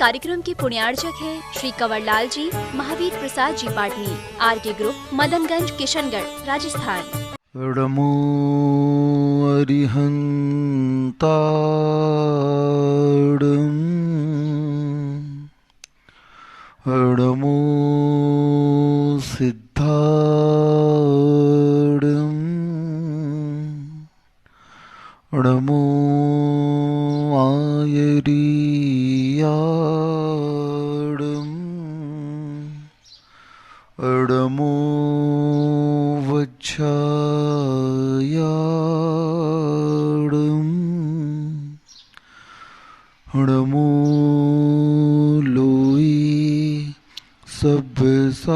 कार्यक्रम के पुण्यार्चक है श्री कंवरलाल जी, महावीर प्रसाद जी पाटनी, आरके ग्रुप, मदनगंज, किशनगढ़, राजस्थान। नमो अरिहंताड़ं नमो सिद्धाड़ं नमो आयरियाड़ं नमो वज्रायाड़ं नमो लोई सब्बसाहुड़ं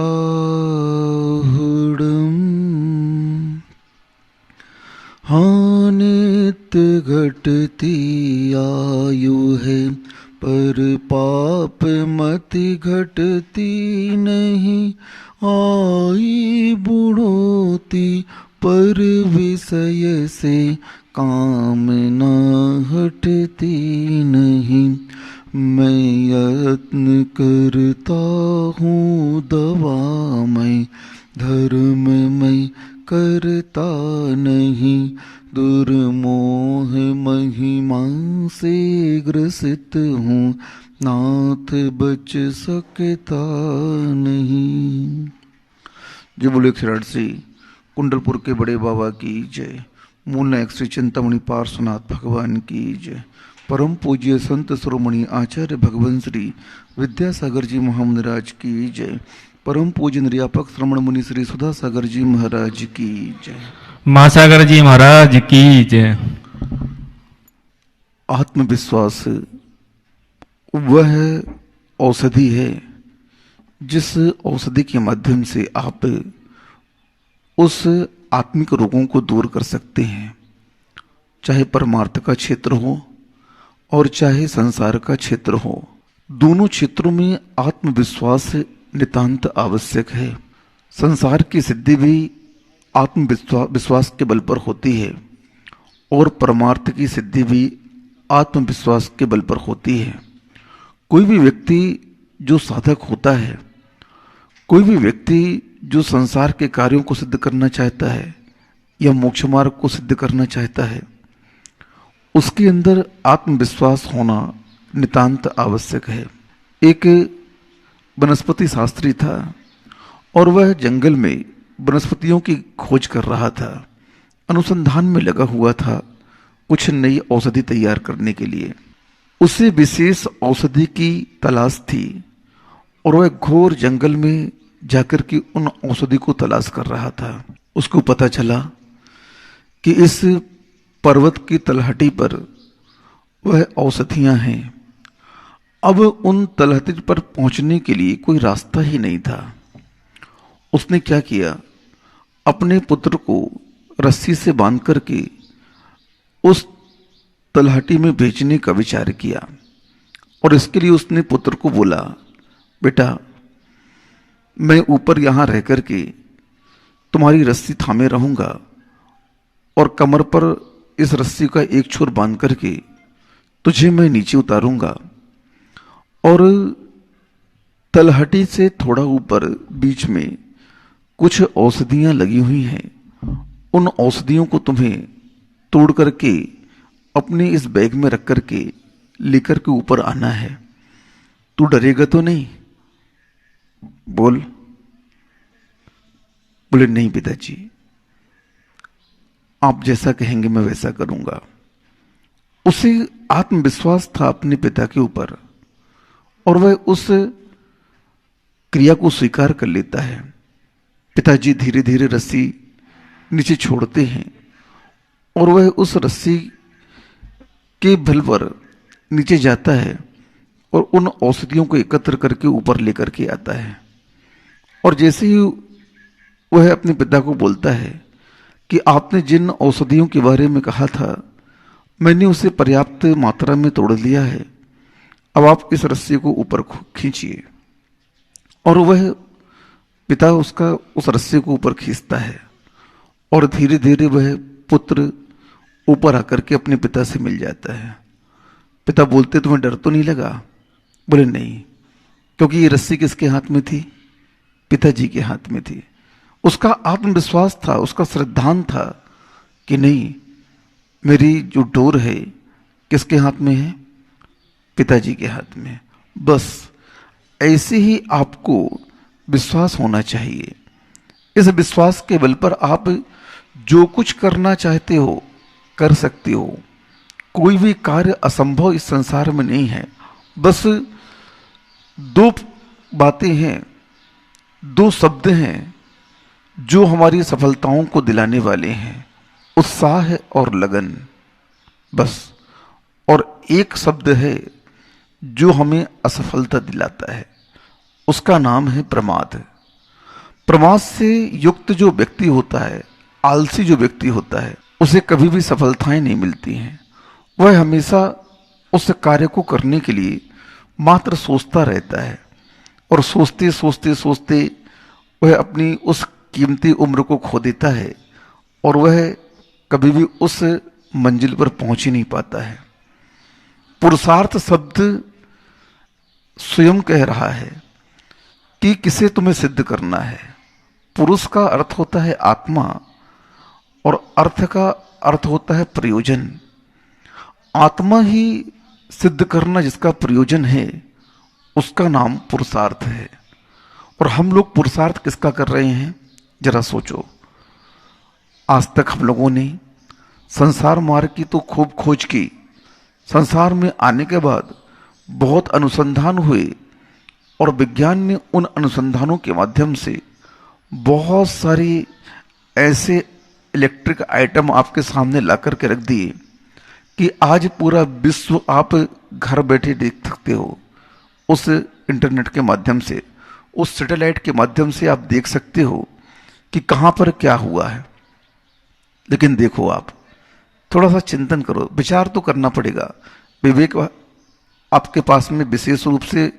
हानित्य घटती आयु है पर पाप मति घटती नहीं, आई बुढ़ोती पर विषय से कामना हटती नहीं। मैं यत्न करता हूँ दवा मैं धर्म मैं करता नहीं, दुर्मोह महिमा से ग्रसित हूँ नाथ बच सकता नहीं। जो बोले श्री कुंडलपुर के बड़े बाबा की जय, मूल नायक श्री चिंतामणि पार्श्वनाथ भगवान की जय, परम पूज्य संत शिरोमणि आचार्य भगवान श्री विद्यासागर जी महामंदिराज की जय, परम पूज्य निर्यापक श्रमण मुनि श्री सुधा सागर जी महाराज की जय, मां सागर जी महाराज की जय। आत्मविश्वास वह औषधि है जिस औषधि के माध्यम से आप उस आत्मिक रोगों को दूर कर सकते हैं, चाहे परमार्थ का क्षेत्र हो और चाहे संसार का क्षेत्र हो। दोनों क्षेत्रों में आत्मविश्वास नितांत आवश्यक है। संसार की सिद्धि भी आत्मविश्वास के बल पर होती है और परमार्थ की सिद्धि भी आत्मविश्वास के बल पर होती है। कोई भी व्यक्ति जो साधक होता है, कोई भी व्यक्ति जो संसार के कार्यों को सिद्ध करना चाहता है या मोक्ष मार्ग को सिद्ध करना चाहता है, उसके अंदर आत्मविश्वास होना नितांत आवश्यक है। एक वनस्पति शास्त्री था और वह जंगल में वनस्पतियों की खोज कर रहा था, अनुसंधान में लगा हुआ था कुछ नई औषधि तैयार करने के लिए। उसे विशेष औषधि की तलाश थी और वह घोर जंगल में जाकर के उन औषधि को तलाश कर रहा था। उसको पता चला कि इस पर्वत की तलहटी पर वह औषधियां हैं। अब उन तलहटी पर पहुंचने के लिए कोई रास्ता ही नहीं था। उसने क्या किया, अपने पुत्र को रस्सी से बांध करके उस तलहटी में भेजने का विचार किया और इसके लिए उसने पुत्र को बोला, बेटा मैं ऊपर यहां रह करके तुम्हारी रस्सी थामे रहूंगा और कमर पर इस रस्सी का एक छोर बांध करके तुझे मैं नीचे उतारूंगा और तलहटी से थोड़ा ऊपर बीच में कुछ औषधियां लगी हुई हैं। उन औषधियों को तुम्हें तोड़ करके अपने इस बैग में रख करके लेकर के ऊपर आना है। तू डरेगा तो नहीं? बोले नहीं पिताजी, आप जैसा कहेंगे मैं वैसा करूंगा। उसे आत्मविश्वास था अपने पिता के ऊपर और वह उस क्रिया को स्वीकार कर लेता है। पिताजी धीरे धीरे रस्सी नीचे छोड़ते हैं और वह उस रस्सी के बल पर नीचे जाता है और उन औषधियों को एकत्र करके ऊपर लेकर के आता है। और जैसे ही वह अपने पिता को बोलता है कि आपने जिन औषधियों के बारे में कहा था मैंने उसे पर्याप्त मात्रा में तोड़ लिया है, अब आप इस रस्सी को ऊपर खींचिए। और वह पिता उसका उस रस्सी को ऊपर खींचता है और धीरे धीरे वह पुत्र ऊपर आकर के अपने पिता से मिल जाता है। पिता बोलते तुम्हें डर तो नहीं लगा? बोले नहीं, क्योंकि ये रस्सी किसके हाथ में थी? पिताजी के हाथ में थी। उसका आत्मविश्वास था, उसका श्रद्धांत था कि नहीं, मेरी जो डोर है किसके हाथ में है? पिताजी के हाथ में। बस ऐसे ही आपको विश्वास होना चाहिए। इस विश्वास के बल पर आप जो कुछ करना चाहते हो कर सकते हो। कोई भी कार्य असंभव इस संसार में नहीं है। बस दो बातें हैं, दो शब्द हैं जो हमारी सफलताओं को दिलाने वाले हैं, उत्साह और लगन। बस। और एक शब्द है जो हमें असफलता दिलाता है, उसका नाम है प्रमाद। प्रमाद से युक्त जो व्यक्ति होता है, आलसी जो व्यक्ति होता है, उसे कभी भी सफलताएं नहीं मिलती हैं। वह हमेशा उस कार्य को करने के लिए मात्र सोचता रहता है और सोचते सोचते सोचते वह अपनी उस कीमती उम्र को खो देता है और वह कभी भी उस मंजिल पर पहुंच ही नहीं पाता है। पुरुषार्थ शब्द स्वयं कह रहा है कि किसे तुम्हें सिद्ध करना है। पुरुष का अर्थ होता है आत्मा और अर्थ का अर्थ होता है प्रयोजन। आत्मा ही सिद्ध करना जिसका प्रयोजन है, उसका नाम पुरुषार्थ है। और हम लोग पुरुषार्थ किसका कर रहे हैं, जरा सोचो। आज तक हम लोगों ने संसार मार्ग की तो खूब खोज की। संसार में आने के बाद बहुत अनुसंधान हुए और विज्ञान ने उन अनुसंधानों के माध्यम से बहुत सारी ऐसे इलेक्ट्रिक आइटम आपके सामने ला करके रख दिए कि आज पूरा विश्व आप घर बैठे देख सकते हो। उस इंटरनेट के माध्यम से, उस सैटेलाइट के माध्यम से आप देख सकते हो कि कहाँ पर क्या हुआ है। लेकिन देखो, आप थोड़ा सा चिंतन करो, विचार तो करना पड़ेगा। विवेक आपके पास में विशेष रूप से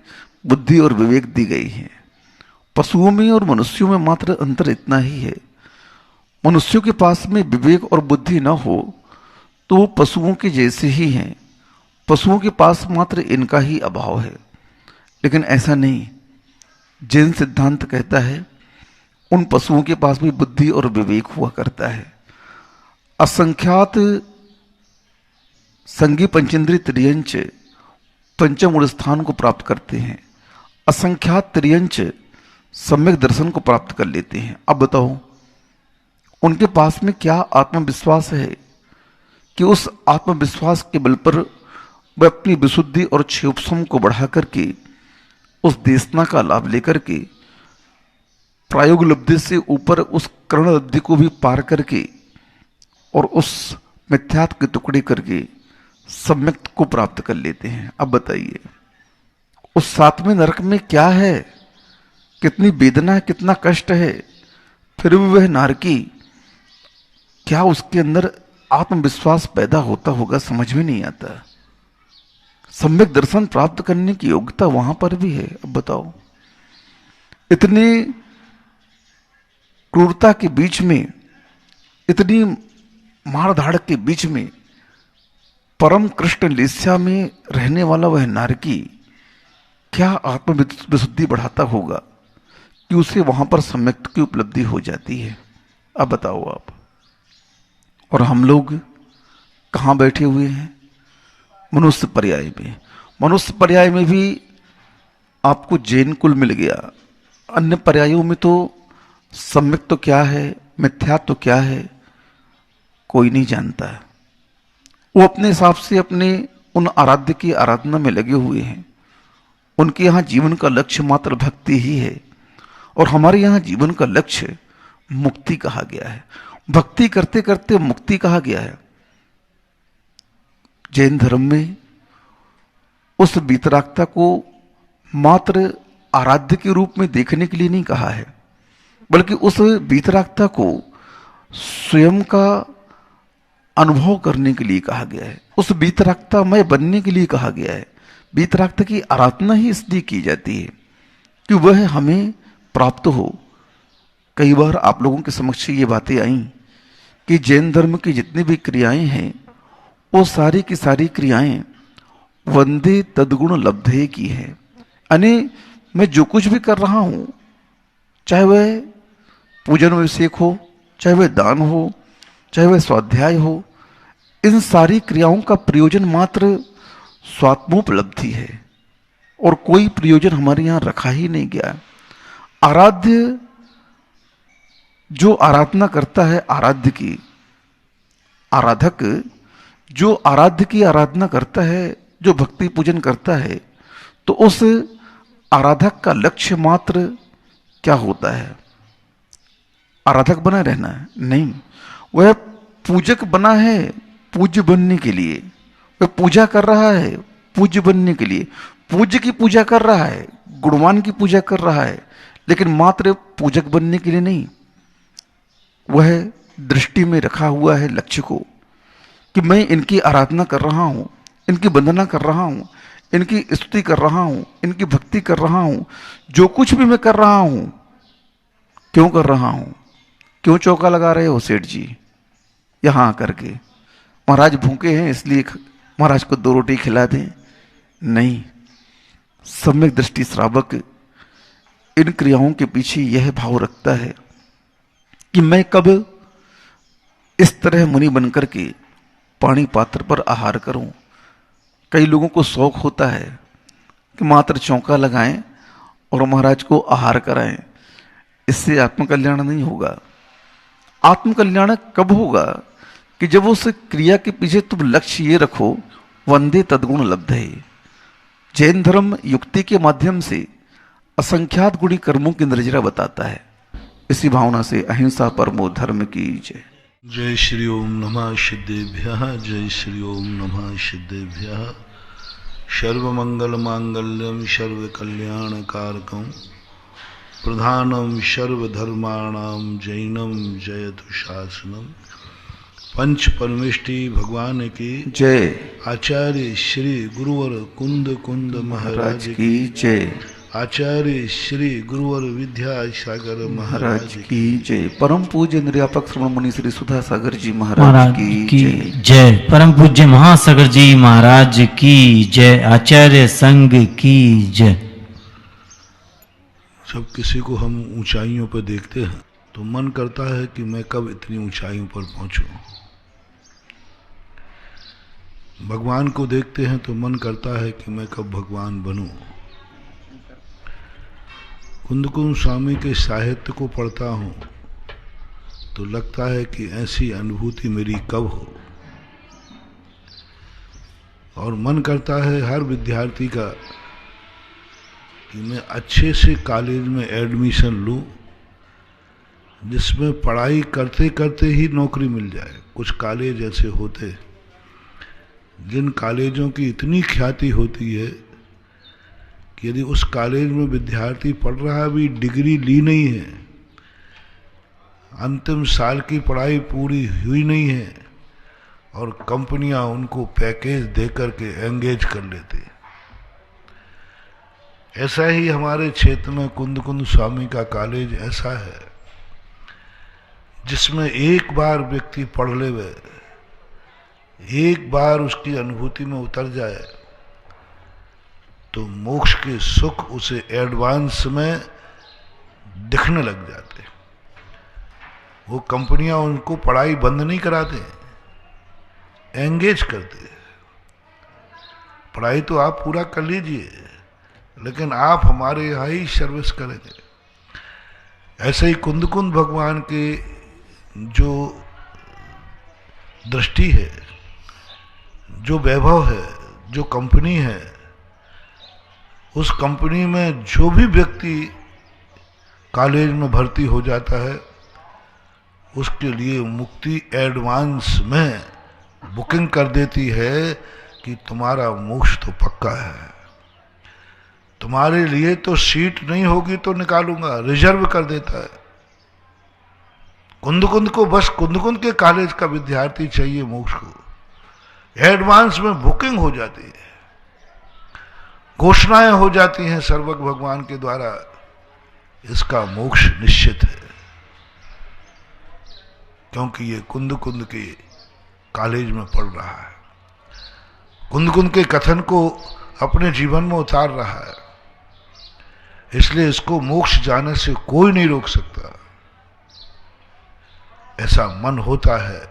बुद्धि और विवेक दी गई है। पशुओं में और मनुष्यों में मात्र अंतर इतना ही है। मनुष्यों के पास में विवेक और बुद्धि न हो तो वो पशुओं के जैसे ही हैं। पशुओं के पास मात्र इनका ही अभाव है, लेकिन ऐसा नहीं। जैन सिद्धांत कहता है उन पशुओं के पास भी बुद्धि और विवेक हुआ करता है। असंख्यात संगी पंचेंद्रिय त्रियंच पंचम गुण स्थान को प्राप्त करते हैं। असंख्यात त्रियंच सम्यक दर्शन को प्राप्त कर लेते हैं। अब बताओ, उनके पास में क्या आत्मविश्वास है कि उस आत्मविश्वास के बल पर वह अपनी विशुद्धि और क्षोभसम को बढ़ा करके उस देशना का लाभ लेकर के प्रायोग लब्धि से ऊपर उस कर्ण लब्धि को भी पार करके और उस मिथ्यात्व के टुकड़े करके सम्यक को प्राप्त कर लेते हैं। अब बताइए, उस सातवें नरक में क्या है, कितनी वेदना है, कितना कष्ट है, फिर भी वह नारकी, क्या उसके अंदर आत्मविश्वास पैदा होता होगा, समझ में नहीं आता। सम्यक दर्शन प्राप्त करने की योग्यता वहां पर भी है। अब बताओ, इतने क्रूरता के बीच में, इतनी मारधाड़ के बीच में, परम कृष्ण लेस्या में रहने वाला वह नारकी क्या आत्मविशुद्धि बढ़ाता होगा कि उसे वहां पर सम्यक की उपलब्धि हो जाती है। अब बताओ आप। और हम लोग कहाँ बैठे हुए हैं, मनुष्य पर्याय में। मनुष्य पर्याय में भी आपको जैन कुल मिल गया। अन्य पर्यायों में तो सम्यक तो क्या है, मिथ्या तो क्या है, कोई नहीं जानता है। वो अपने हिसाब से अपने उन आराध्य की आराधना में लगे हुए हैं। उनके यहाँ जीवन का लक्ष्य मात्र भक्ति ही है और हमारे यहाँ जीवन का लक्ष्य मुक्ति कहा गया है। भक्ति करते करते मुक्ति कहा गया है। जैन धर्म में उस वीतरागता को मात्र आराध्य के रूप में देखने के लिए नहीं कहा है, बल्कि उस वीतरागता को स्वयं का अनुभव करने के लिए कहा गया है। उस वीतरागतामय बनने के लिए कहा गया है। वीतरागता की आराधना ही इसलिए की जाती है कि वह हमें प्राप्त हो। कई बार आप लोगों के समक्ष ये बातें आई कि जैन धर्म की जितनी भी क्रियाएं हैं वो सारी की सारी क्रियाएं वंदे तद्गुण लब्धे की है। यानी मैं जो कुछ भी कर रहा हूं, चाहे वह पूजन अभिषेक हो, चाहे वह दान हो, चाहे वह स्वाध्याय हो, इन सारी क्रियाओं का प्रयोजन मात्र स्वात्मोपलब्धि है और कोई प्रयोजन हमारे यहां रखा ही नहीं गया। आराध्य जो आराधना करता है आराध्य की, आराधक जो आराध्य की आराधना करता है, जो भक्ति पूजन करता है, तो उस आराधक का लक्ष्य मात्र क्या होता है? आराधक बना रहना है? नहीं, वह पूजक बना है पूज्य बनने के लिए। वह पूजा कर रहा है पूज्य बनने के लिए, पूज्य की पूजा कर रहा है, गुणवान की पूजा कर रहा है, लेकिन मात्र पूजक बनने के लिए नहीं। वह दृष्टि में रखा हुआ है लक्ष्य को कि मैं इनकी आराधना कर रहा हूं, इनकी वंदना कर रहा हूं, इनकी स्तुति कर रहा हूं, इनकी भक्ति कर रहा हूं। जो कुछ भी मैं कर रहा हूं, क्यों कर रहा हूं? क्यों चौका लगा रहे हो सेठ जी यहां आकर के? महाराज भूखे हैं इसलिए महाराज को 2 रोटी खिला दें? नहीं, सम्यक दृष्टि श्रावक इन क्रियाओं के पीछे यह भाव रखता है कि मैं कब इस तरह मुनि बनकर के पानी पात्र पर आहार करूं। कई लोगों को शौक होता है कि मात्र चौका लगाएं और महाराज को आहार कराएं। इससे आत्मकल्याण नहीं होगा। आत्मकल्याण कब होगा? कि जब उस क्रिया के पीछे तुम लक्ष्य ये रखो, वंदे तद्गुण लब्धे। जैन धर्म युक्ति के माध्यम से असंख्यात गुणी कर्मों की निर्जरा बताता है। इसी भावना से अहिंसा परमो धर्म की जय। जय श्री ओम नमः सिद्धेभ्यः। जय श्री ओम नमः सिद्धेभ्यः। सर्वमंगल मांगल्यम सर्वकल्याणकारकम प्रधानम सर्वधर्माणाम जैनम जयतु शासनम। पंच परमेष्टि भगवान की जय। आचार्य श्री गुरुवर कुंद कुंद महाराज की जय। आचार्य श्री गुरुवर विद्यासागर महाराज की जय। परम पूज्य निर्यापक श्रवण मुनि श्री सुधा सागर जी महाराज की जय। परम पूज्य महासागर जी महाराज की जय। आचार्य संघ की जय। जब किसी को हम ऊंचाइयों पर देखते हैं तो मन करता है कि मैं कब इतनी ऊंचाइयों पर पहुंचूं। भगवान को देखते हैं तो मन करता है कि मैं कब भगवान बनूं। कुंदकुंद स्वामी के साहित्य को पढ़ता हूं तो लगता है कि ऐसी अनुभूति मेरी कब हो। और मन करता है हर विद्यार्थी का कि मैं अच्छे से कॉलेज में एडमिशन लूं जिसमें पढ़ाई करते करते ही नौकरी मिल जाए। कुछ कॉलेज ऐसे होते जिन कॉलेजों की इतनी ख्याति होती है कि यदि उस कॉलेज में विद्यार्थी पढ़ रहा भी, डिग्री ली नहीं है, अंतिम साल की पढ़ाई पूरी हुई नहीं है और कंपनियां उनको पैकेज दे करके एंगेज कर लेते। ऐसा ही हमारे क्षेत्र में कुंदकुंद स्वामी का कॉलेज ऐसा है जिसमें एक बार व्यक्ति पढ़ लेवे, एक बार उसकी अनुभूति में उतर जाए तो मोक्ष के सुख उसे एडवांस में दिखने लग जाते। वो कंपनियां उनको पढ़ाई बंद नहीं कराते, एंगेज करते। पढ़ाई तो आप पूरा कर लीजिए लेकिन आप हमारे यहाँ ही सर्विस करेंगे। ऐसे ही कुंदकुंद भगवान के जो दृष्टि है, जो वैभव है, जो कंपनी है, उस कंपनी में जो भी व्यक्ति कॉलेज में भर्ती हो जाता है उसके लिए मुक्ति एडवांस में बुकिंग कर देती है कि तुम्हारा मोक्ष तो पक्का है, तुम्हारे लिए तो सीट नहीं होगी तो निकालूंगा, रिजर्व कर देता है। कुंदकुंद को बस कुंदकुंद के कॉलेज का विद्यार्थी चाहिए मोक्ष को, एडवांस में बुकिंग हो जाती है, घोषणाएं हो जाती हैं सर्वक भगवान के द्वारा, इसका मोक्ष निश्चित है। क्योंकि ये कुंदकुंद के कॉलेज में पढ़ रहा है, कुंदकुंद के कथन को अपने जीवन में उतार रहा है। इसलिए इसको मोक्ष जाने से कोई नहीं रोक सकता। ऐसा मन होता है,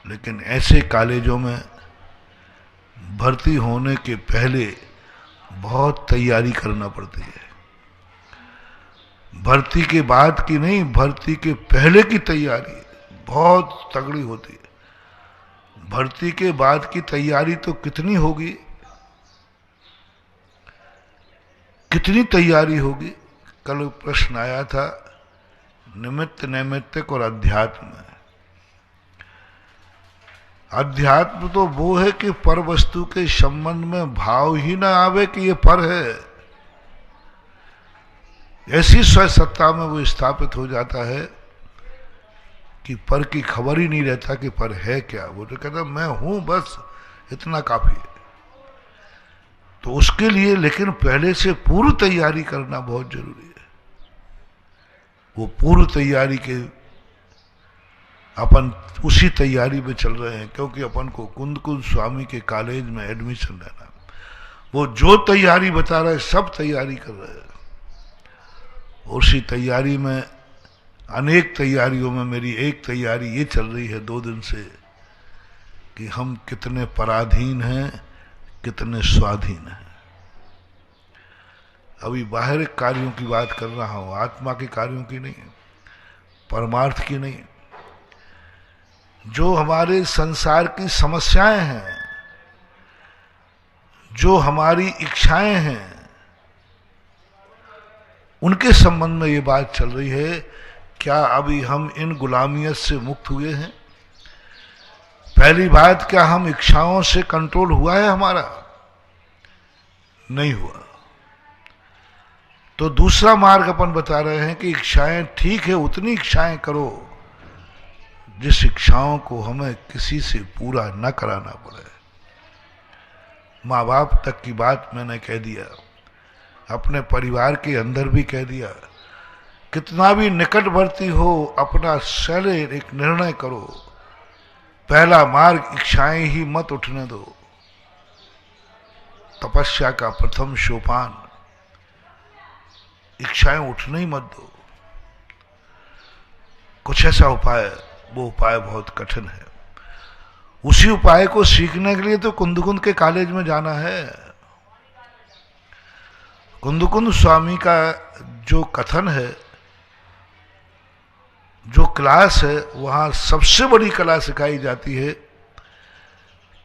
लेकिन ऐसे कॉलेजों में भर्ती होने के पहले बहुत तैयारी करना पड़ती है। भर्ती के बाद की नहीं, भर्ती के पहले की तैयारी बहुत तगड़ी होती है। भर्ती के बाद की तैयारी तो कितनी होगी, कितनी तैयारी होगी। कल प्रश्न आया था निमित्त नैमित्तिक और अध्यात्म। अध्यात्म तो वो है कि पर वस्तु के संबंध में भाव ही ना आवे कि ये पर है। ऐसी स्वसत्ता में वो स्थापित हो जाता है कि पर की खबर ही नहीं रहता कि पर है क्या। वो तो कहता मैं हूं, बस इतना काफी है। तो उसके लिए लेकिन पहले से पूर्व तैयारी करना बहुत जरूरी है। वो पूर्व तैयारी के अपन उसी तैयारी में चल रहे हैं, क्योंकि अपन को कुंद कुंद स्वामी के कॉलेज में एडमिशन लेना। वो जो तैयारी बता रहे सब तैयारी कर रहे हैं। उसी तैयारी में अनेक तैयारियों में मेरी एक तैयारी ये चल रही है 2 दिन से कि हम कितने पराधीन हैं, कितने स्वाधीन हैं। अभी बाहर कार्यों की बात कर रहा हूं, आत्मा के कार्यों की नहीं, परमार्थ की नहीं। जो हमारे संसार की समस्याएं हैं, जो हमारी इच्छाएं हैं, उनके संबंध में ये बात चल रही है। क्या अभी हम इन गुलामियत से मुक्त हुए हैं? पहली बात, क्या हम इच्छाओं से कंट्रोल हुआ है हमारा? नहीं हुआ। तो दूसरा मार्ग अपन बता रहे हैं कि इच्छाएं ठीक है, उतनी इच्छाएं करो जिस इच्छाओं को हमें किसी से पूरा न कराना पड़े। माँ बाप तक की बात मैंने कह दिया, अपने परिवार के अंदर भी कह दिया। कितना भी निकटवर्ती हो, अपना शरीर एक निर्णय करो। पहला मार्ग, इच्छाएं ही मत उठने दो। तपस्या का प्रथम सोपान, इच्छाएं उठने ही मत दो। कुछ ऐसा उपाय, वो उपाय बहुत कठिन है। उसी उपाय को सीखने के लिए तो कुंदकुंद के कॉलेज में जाना है। कुंदकुंद स्वामी का जो कथन है, जो क्लास है, वहां सबसे बड़ी कला सिखाई जाती है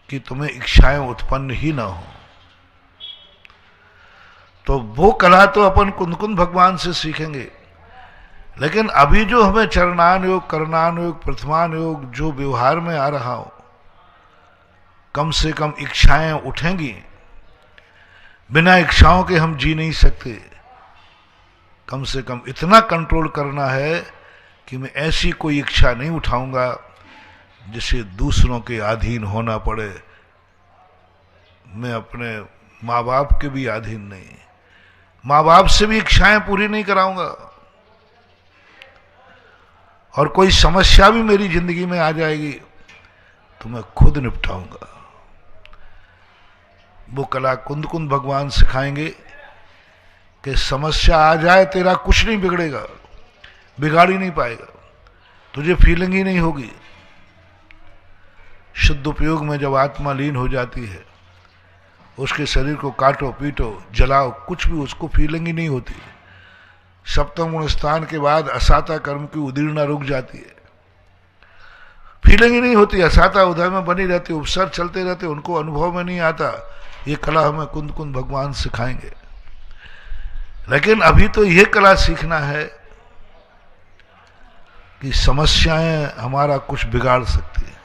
कि तुम्हें इच्छाएं उत्पन्न ही ना हो। तो वो कला तो अपन कुंदकुंद भगवान से सीखेंगे। लेकिन अभी जो हमें चरणान योग, करणान योग, प्रथमान योग जो व्यवहार में आ रहा हो, कम से कम इच्छाएं उठेंगी। बिना इच्छाओं के हम जी नहीं सकते। कम से कम इतना कंट्रोल करना है कि मैं ऐसी कोई इच्छा नहीं उठाऊंगा जिसे दूसरों के अधीन होना पड़े। मैं अपने माँ बाप के भी अधीन नहीं, माँ बाप से भी इच्छाएं पूरी नहीं कराऊंगा। और कोई समस्या भी मेरी जिंदगी में आ जाएगी तो मैं खुद निपटाऊंगा। वो कला कुंदकुंद भगवान सिखाएंगे कि समस्या आ जाए, तेरा कुछ नहीं बिगड़ेगा, बिगाड़ ही नहीं पाएगा, तुझे फीलिंग ही नहीं होगी। शुद्ध उपयोग में जब आत्मा लीन हो जाती है, उसके शरीर को काटो, पीटो, जलाओ, कुछ भी उसको फीलिंग ही नहीं होती। सप्तम गुण स्थान के बाद असाता कर्म की उदीर्णा रुक जाती है, फीलिंग ही नहीं होती। असाता उदय में बनी रहती, उपसर्ग चलते रहते, उनको अनुभव में नहीं आता। ये कला हमें कुंदकुंद भगवान सिखाएंगे। लेकिन अभी तो ये कला सीखना है कि समस्याएं हमारा कुछ बिगाड़ सकती है।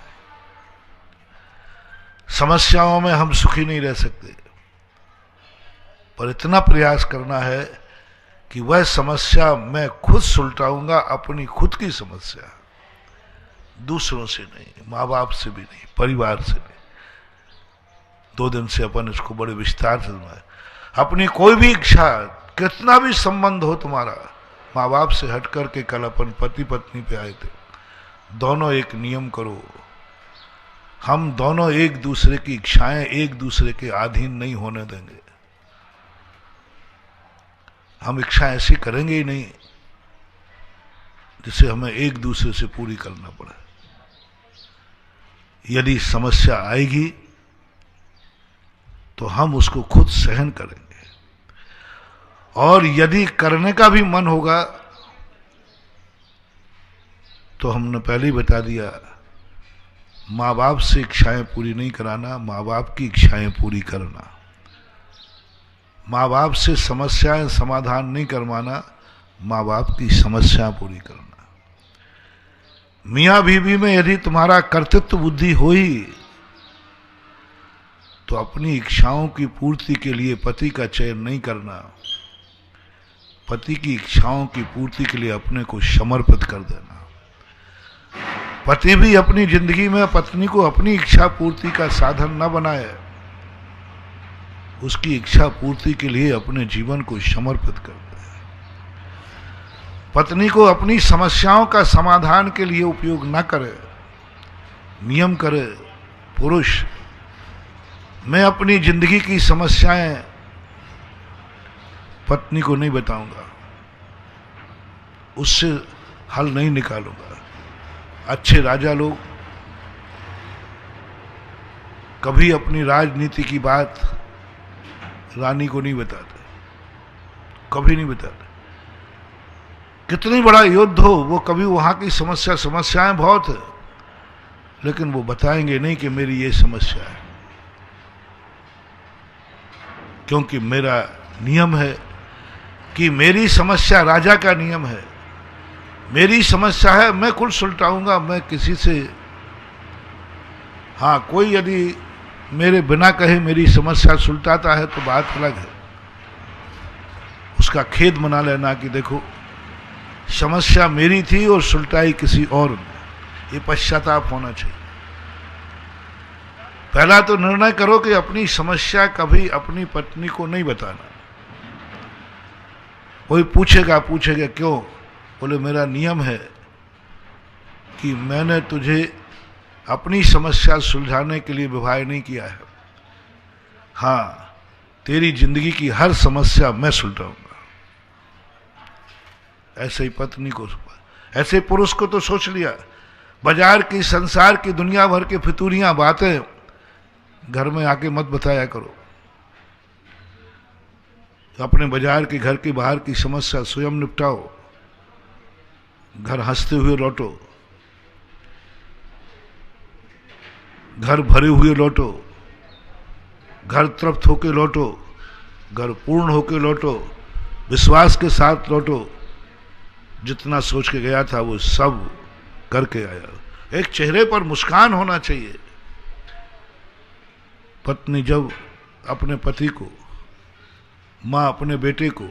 समस्याओं में हम सुखी नहीं रह सकते, पर इतना प्रयास करना है कि वह समस्या मैं खुद सुलटाऊंगा, अपनी खुद की समस्या, दूसरों से नहीं, माँ बाप से भी नहीं, परिवार से नहीं। 2 दिन से अपन इसको बड़े विस्तार से सुनाए। अपनी कोई भी इच्छा, कितना भी संबंध हो तुम्हारा, माँ बाप से हट करके, कल अपन पति पत्नी पे आए थे, दोनों एक नियम करो, हम दोनों एक दूसरे की इच्छाएं एक दूसरे के अधीन नहीं होने देंगे। हम इच्छा ऐसी करेंगे ही नहीं जिसे हमें एक दूसरे से पूरी करना पड़े। यदि समस्या आएगी तो हम उसको खुद सहन करेंगे, और यदि करने का भी मन होगा तो हमने पहले ही बता दिया, माँ बाप से इच्छाएं पूरी नहीं कराना, माँ बाप की इच्छाएं पूरी करना। माँ बाप से समस्याएं समाधान नहीं करवाना, माँ बाप की समस्या पूरी करना। मियाँ बीवी में यदि तुम्हारा कर्तृत्व बुद्धि हुई तो अपनी इच्छाओं की पूर्ति के लिए पति का चयन नहीं करना, पति की इच्छाओं की पूर्ति के लिए अपने को समर्पित कर देना। पति भी अपनी जिंदगी में पत्नी को अपनी इच्छा पूर्ति का साधन न बनाए, उसकी इच्छा पूर्ति के लिए अपने जीवन को समर्पित कर दे। पत्नी को अपनी समस्याओं का समाधान के लिए उपयोग न करे, नियम करे, पुरुष मैं अपनी जिंदगी की समस्याएं पत्नी को नहीं बताऊंगा, उससे हल नहीं निकालूंगा। अच्छे राजा लोग कभी अपनी राजनीति की बात रानी को नहीं बताते, कभी नहीं बताते। कितनी बड़ा युद्ध हो, वो कभी वहां की समस्याएं बहुत है, लेकिन वो बताएंगे नहीं कि मेरी ये समस्या है, क्योंकि मेरा नियम है कि मेरी समस्या राजा का नियम है। मेरी समस्या है, मैं खुद सुलझाऊंगा, मैं किसी से, हाँ कोई यदि मेरे बिना कहे मेरी समस्या सुलझाता है तो बात अलग है, उसका खेद मना लेना कि देखो समस्या मेरी थी और सुलझाई किसी और ने, ये पश्चाताप होना चाहिए। पहला तो निर्णय करो कि अपनी समस्या कभी अपनी पत्नी को नहीं बताना। कोई पूछेगा क्यों, बोले मेरा नियम है कि मैंने तुझे अपनी समस्या सुलझाने के लिए विवाह नहीं किया है, हाँ तेरी जिंदगी की हर समस्या मैं सुलझाऊंगा। ऐसे ही पत्नी को, ऐसे पुरुष को तो सोच लिया, बाजार की संसार की दुनिया भर के फितूरियां बातें घर में आके मत बताया करो। अपने बाजार के घर के बाहर की समस्या स्वयं निपटाओ, घर हंसते हुए लौटो, घर भरे हुए लौटो, घर तृप्त होके लौटो, घर पूर्ण होके लौटो, विश्वास के साथ लौटो। जितना सोच के गया था वो सब करके आया। एक चेहरे पर मुस्कान होना चाहिए। पत्नी जब अपने पति को, माँ अपने बेटे को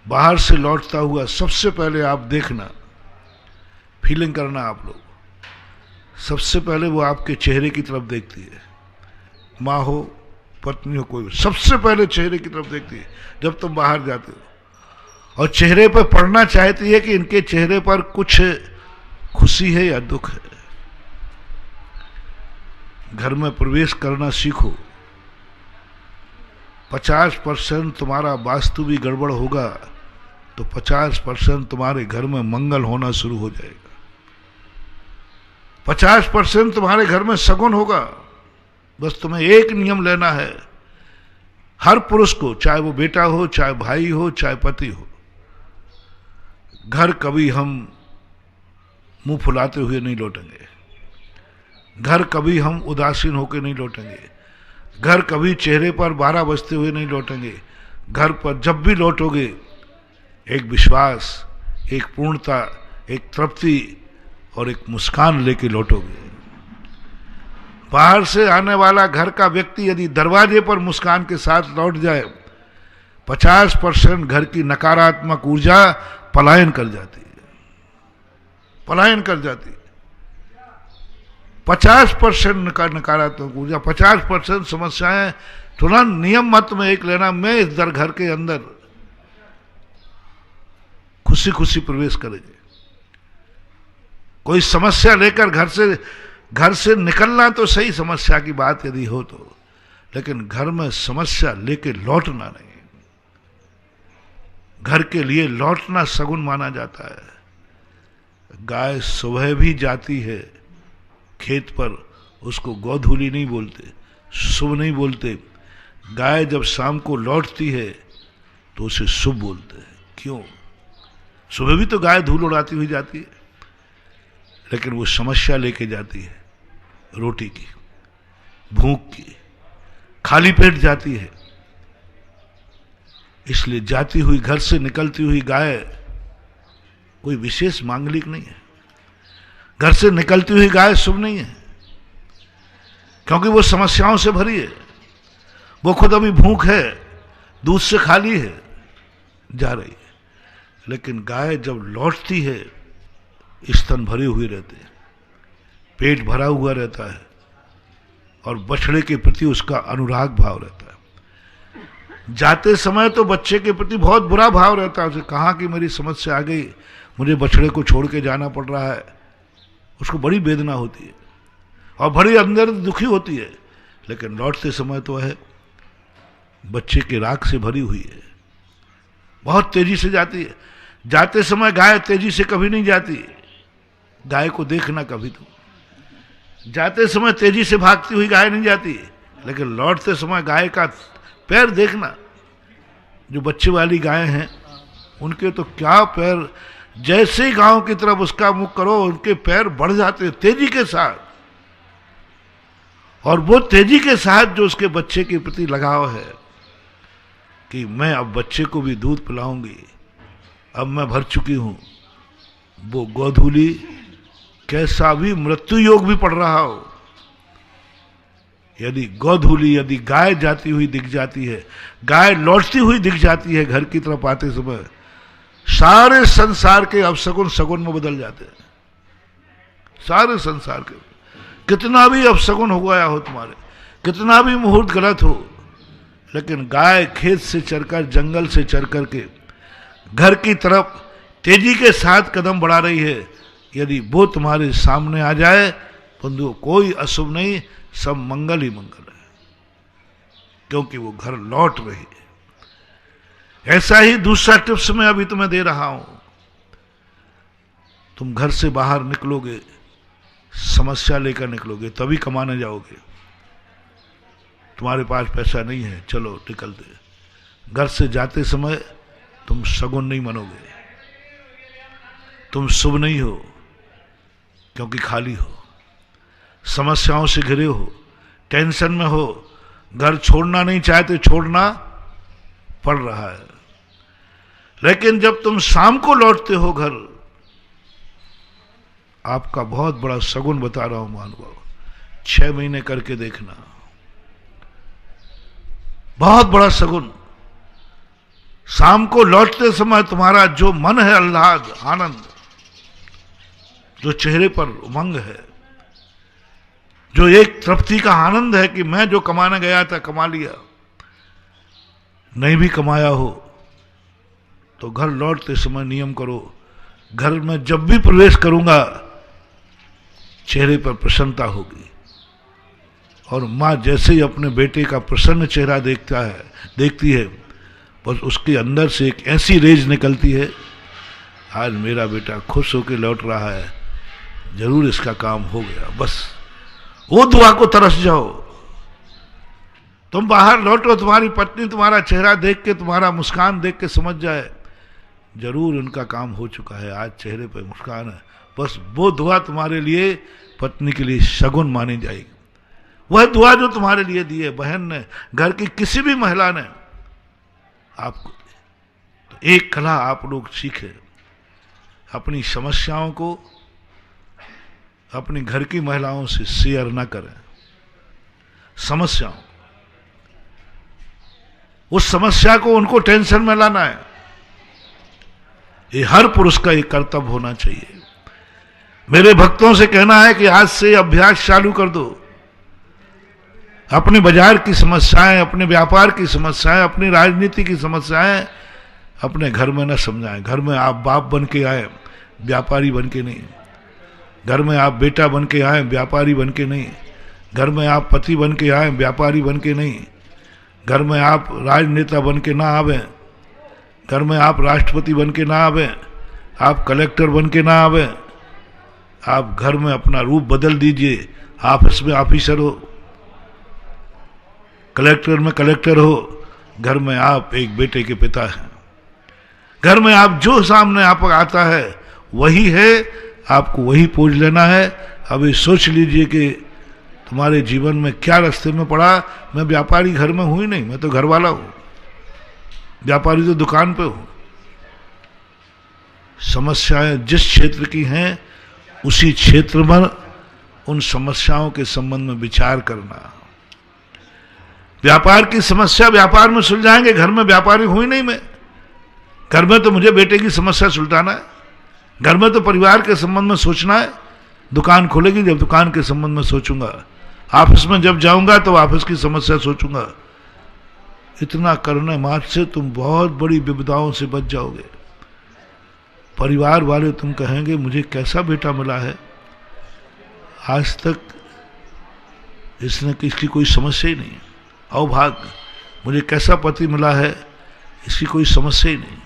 बाहर से लौटता हुआ सबसे पहले आप देखना, फीलिंग करना आप लोग, सबसे पहले वो आपके चेहरे की तरफ देखती है। माँ हो, पत्नी हो, कोई सबसे पहले चेहरे की तरफ देखती है जब तुम बाहर जाते हो, और चेहरे पर पढ़ना चाहती है कि इनके चेहरे पर कुछ खुशी है या दुख है। घर में प्रवेश करना सीखो। 50% तुम्हारा वास्तु भी गड़बड़ होगा तो 50% तुम्हारे घर में मंगल होना शुरू हो जाएगा। 50% तुम्हारे घर में सगुन होगा। बस तुम्हें एक नियम लेना है, हर पुरुष को, चाहे वो बेटा हो, चाहे भाई हो, चाहे पति हो, घर कभी हम मुंह फुलाते हुए नहीं लौटेंगे, घर कभी हम उदासीन होकर नहीं लौटेंगे, घर कभी चेहरे पर 12 बजते हुए नहीं लौटेंगे। घर पर जब भी लौटोगे एक विश्वास, एक पूर्णता, एक तृप्ति और एक मुस्कान लेके लौटोगे। बाहर से आने वाला घर का व्यक्ति यदि दरवाजे पर मुस्कान के साथ लौट जाए, 50% घर की नकारात्मक ऊर्जा पलायन कर जाती है, पलायन कर जाती है। 50% नकारात्मक ऊर्जा, 50% समस्याएं। तुरंत नियम मत में एक लेना, मैं इस घर के अंदर खुशी खुशी प्रवेश करेंगे। कोई समस्या लेकर घर से निकलना तो सही, समस्या की बात यदि हो तो, लेकिन घर में समस्या लेके लौटना नहीं। घर के लिए लौटना सगुन माना जाता है। गाय सुबह भी जाती है खेत पर, उसको गोधूली नहीं बोलते, शुभ नहीं बोलते। गाय जब शाम को लौटती है तो उसे शुभ बोलते हैं। क्यों? सुबह भी तो गाय धूल उड़ाती हुई जाती है, लेकिन वो समस्या लेके जाती है, रोटी की, भूख की, खाली पेट जाती है। इसलिए जाती हुई, घर से निकलती हुई गाय कोई विशेष मांगलिक नहीं है। घर से निकलती हुई गाय शुभ नहीं है, क्योंकि वो समस्याओं से भरी है। वो खुद अभी भूख है, दूध से खाली है, जा रही है। लेकिन गाय जब लौटती है, स्तन भरे हुए रहते हैं, पेट भरा हुआ रहता है, और बछड़े के प्रति उसका अनुराग भाव रहता है। जाते समय तो बच्चे के प्रति बहुत बुरा भाव रहता है, उसे कहा कि मेरी समस्या आ गई, मुझे बछड़े को छोड़ के जाना पड़ रहा है, उसको बड़ी वेदना होती है और बड़ी अंदर दुखी होती है। लेकिन लौटते समय तो है बच्चे के राग से भरी हुई है, बहुत तेजी से जाती है। जाते समय गाय तेजी से कभी नहीं जाती, गाय को देखना कभी तो। जाते समय तेजी से भागती हुई गाय नहीं जाती, लेकिन लौटते समय गाय का पैर देखना। जो बच्चे वाली गाय हैं उनके तो क्या पैर, जैसे ही गांव की तरफ उसका मुख करो उनके पैर बढ़ जाते हैं तेजी के साथ। और वो तेजी के साथ जो उसके बच्चे के प्रति लगाव है कि मैं अब बच्चे को भी दूध पिलाऊंगी, अब मैं भर चुकी हूं, वो गोधूली कैसा भी मृत्यु योग भी पड़ रहा हो, यदि गोधूली, यदि गाय जाती हुई दिख जाती है, गाय लौटती हुई दिख जाती है घर की तरफ आते समय, सारे संसार के अपशगुन सगुन में बदल जाते हैं। सारे संसार के, कितना भी अपशगुन हो गया हो तुम्हारे, कितना भी मुहूर्त गलत हो, लेकिन गाय खेत से चरकर, जंगल से चर करके घर की तरफ तेजी के साथ कदम बढ़ा रही है, यदि वो तुम्हारे सामने आ जाए बंधु, कोई अशुभ नहीं, सब मंगल ही मंगल है, क्योंकि वो घर लौट रही है। ऐसा ही दूसरा टिप्स मैं अभी तुम्हें दे रहा हूं। तुम घर से बाहर निकलोगे, समस्या लेकर निकलोगे, तभी कमाने जाओगे। तुम्हारे पास पैसा नहीं है, चलो निकल दे। घर से जाते समय तुम सगुन नहीं मनोगे, तुम शुभ नहीं हो, क्योंकि खाली हो, समस्याओं से घिरे हो, टेंशन में हो, घर छोड़ना नहीं चाहते, छोड़ना पड़ रहा है। लेकिन जब तुम शाम को लौटते हो घर, आपका बहुत बड़ा सगुन बता रहा हूं महानुभाव, 6 महीने करके देखना, बहुत बड़ा सगुन। शाम को लौटते समय तुम्हारा जो मन है आह्लाद, आनंद, जो चेहरे पर उमंग है, जो एक तृप्ति का आनंद है कि मैं जो कमाने गया था कमा लिया, नहीं भी कमाया हो तो घर लौटते समय नियम करो, घर में जब भी प्रवेश करूंगा चेहरे पर प्रसन्नता होगी। और माँ जैसे ही अपने बेटे का प्रसन्न चेहरा देखती है, बस उसके अंदर से एक ऐसी रेज निकलती है, आज मेरा बेटा खुश होकर लौट रहा है, जरूर इसका काम हो गया। बस वो दुआ को तरस जाओ। तुम बाहर लौटो, तुम्हारी पत्नी तुम्हारा चेहरा देख के, तुम्हारा मुस्कान देख के समझ जाए जरूर उनका काम हो चुका है, आज चेहरे पे मुस्कान है। बस वो दुआ तुम्हारे लिए, पत्नी के लिए शगुन मानी जाएगी। वह दुआ जो तुम्हारे लिए दी है बहन ने, घर की किसी भी महिला ने आपको, तो एक कला आप लोग सीखे, अपनी समस्याओं को अपनी घर की महिलाओं से शेयर ना करें। समस्याओं, उस समस्या को उनको टेंशन में लाना है, ये हर पुरुष का एक कर्तव्य होना चाहिए। मेरे भक्तों से कहना है कि आज से अभ्यास चालू कर दो। अपने बाजार की समस्याएं, अपने व्यापार की समस्याएं, अपनी राजनीति की समस्याएं अपने घर में न समझाएं। घर में आप बाप बन के आए, व्यापारी बन के नहीं। घर में आप बेटा बन के आए, व्यापारी बन के नहीं। घर में आप पति बन के आए, व्यापारी बन के नहीं। घर में आप राजनेता बन के ना आवे। घर में आप राष्ट्रपति बन के ना आवे, आप कलेक्टर बन के ना आवे, आप घर में अपना रूप बदल दीजिए। ऑफिस में ऑफिसर हो, कलेक्टर में कलेक्टर हो, घर में आप एक बेटे के पिता हैं। घर में आप जो सामने आप आता है वही है, आपको वही पूज लेना है। अभी सोच लीजिए कि तुम्हारे जीवन में क्या रास्ते में पड़ा। मैं व्यापारी घर में हूं ही नहीं, मैं तो घर वाला हूं, व्यापारी तो दुकान पे हूं। समस्याएं जिस क्षेत्र की हैं उसी क्षेत्र में उन समस्याओं के संबंध में विचार करना। व्यापार की समस्या व्यापार में सुलझाएंगे, घर में व्यापारी हूं ही नहीं मैं। घर में तो मुझे बेटे की समस्या सुलझाना है, घर में तो परिवार के संबंध में सोचना है। दुकान खुलेगी जब दुकान के संबंध में सोचूंगा, ऑफिस में जब जाऊंगा तो ऑफिस की समस्या सोचूंगा। इतना करने मात्र से तुम बहुत बड़ी विपदाओं से बच जाओगे। परिवार वाले तुम कहेंगे मुझे कैसा बेटा मिला है, आज तक इसने इसकी कोई समस्या ही नहीं। अभाग्य, मुझे कैसा पति मिला है, इसकी कोई समस्या ही नहीं।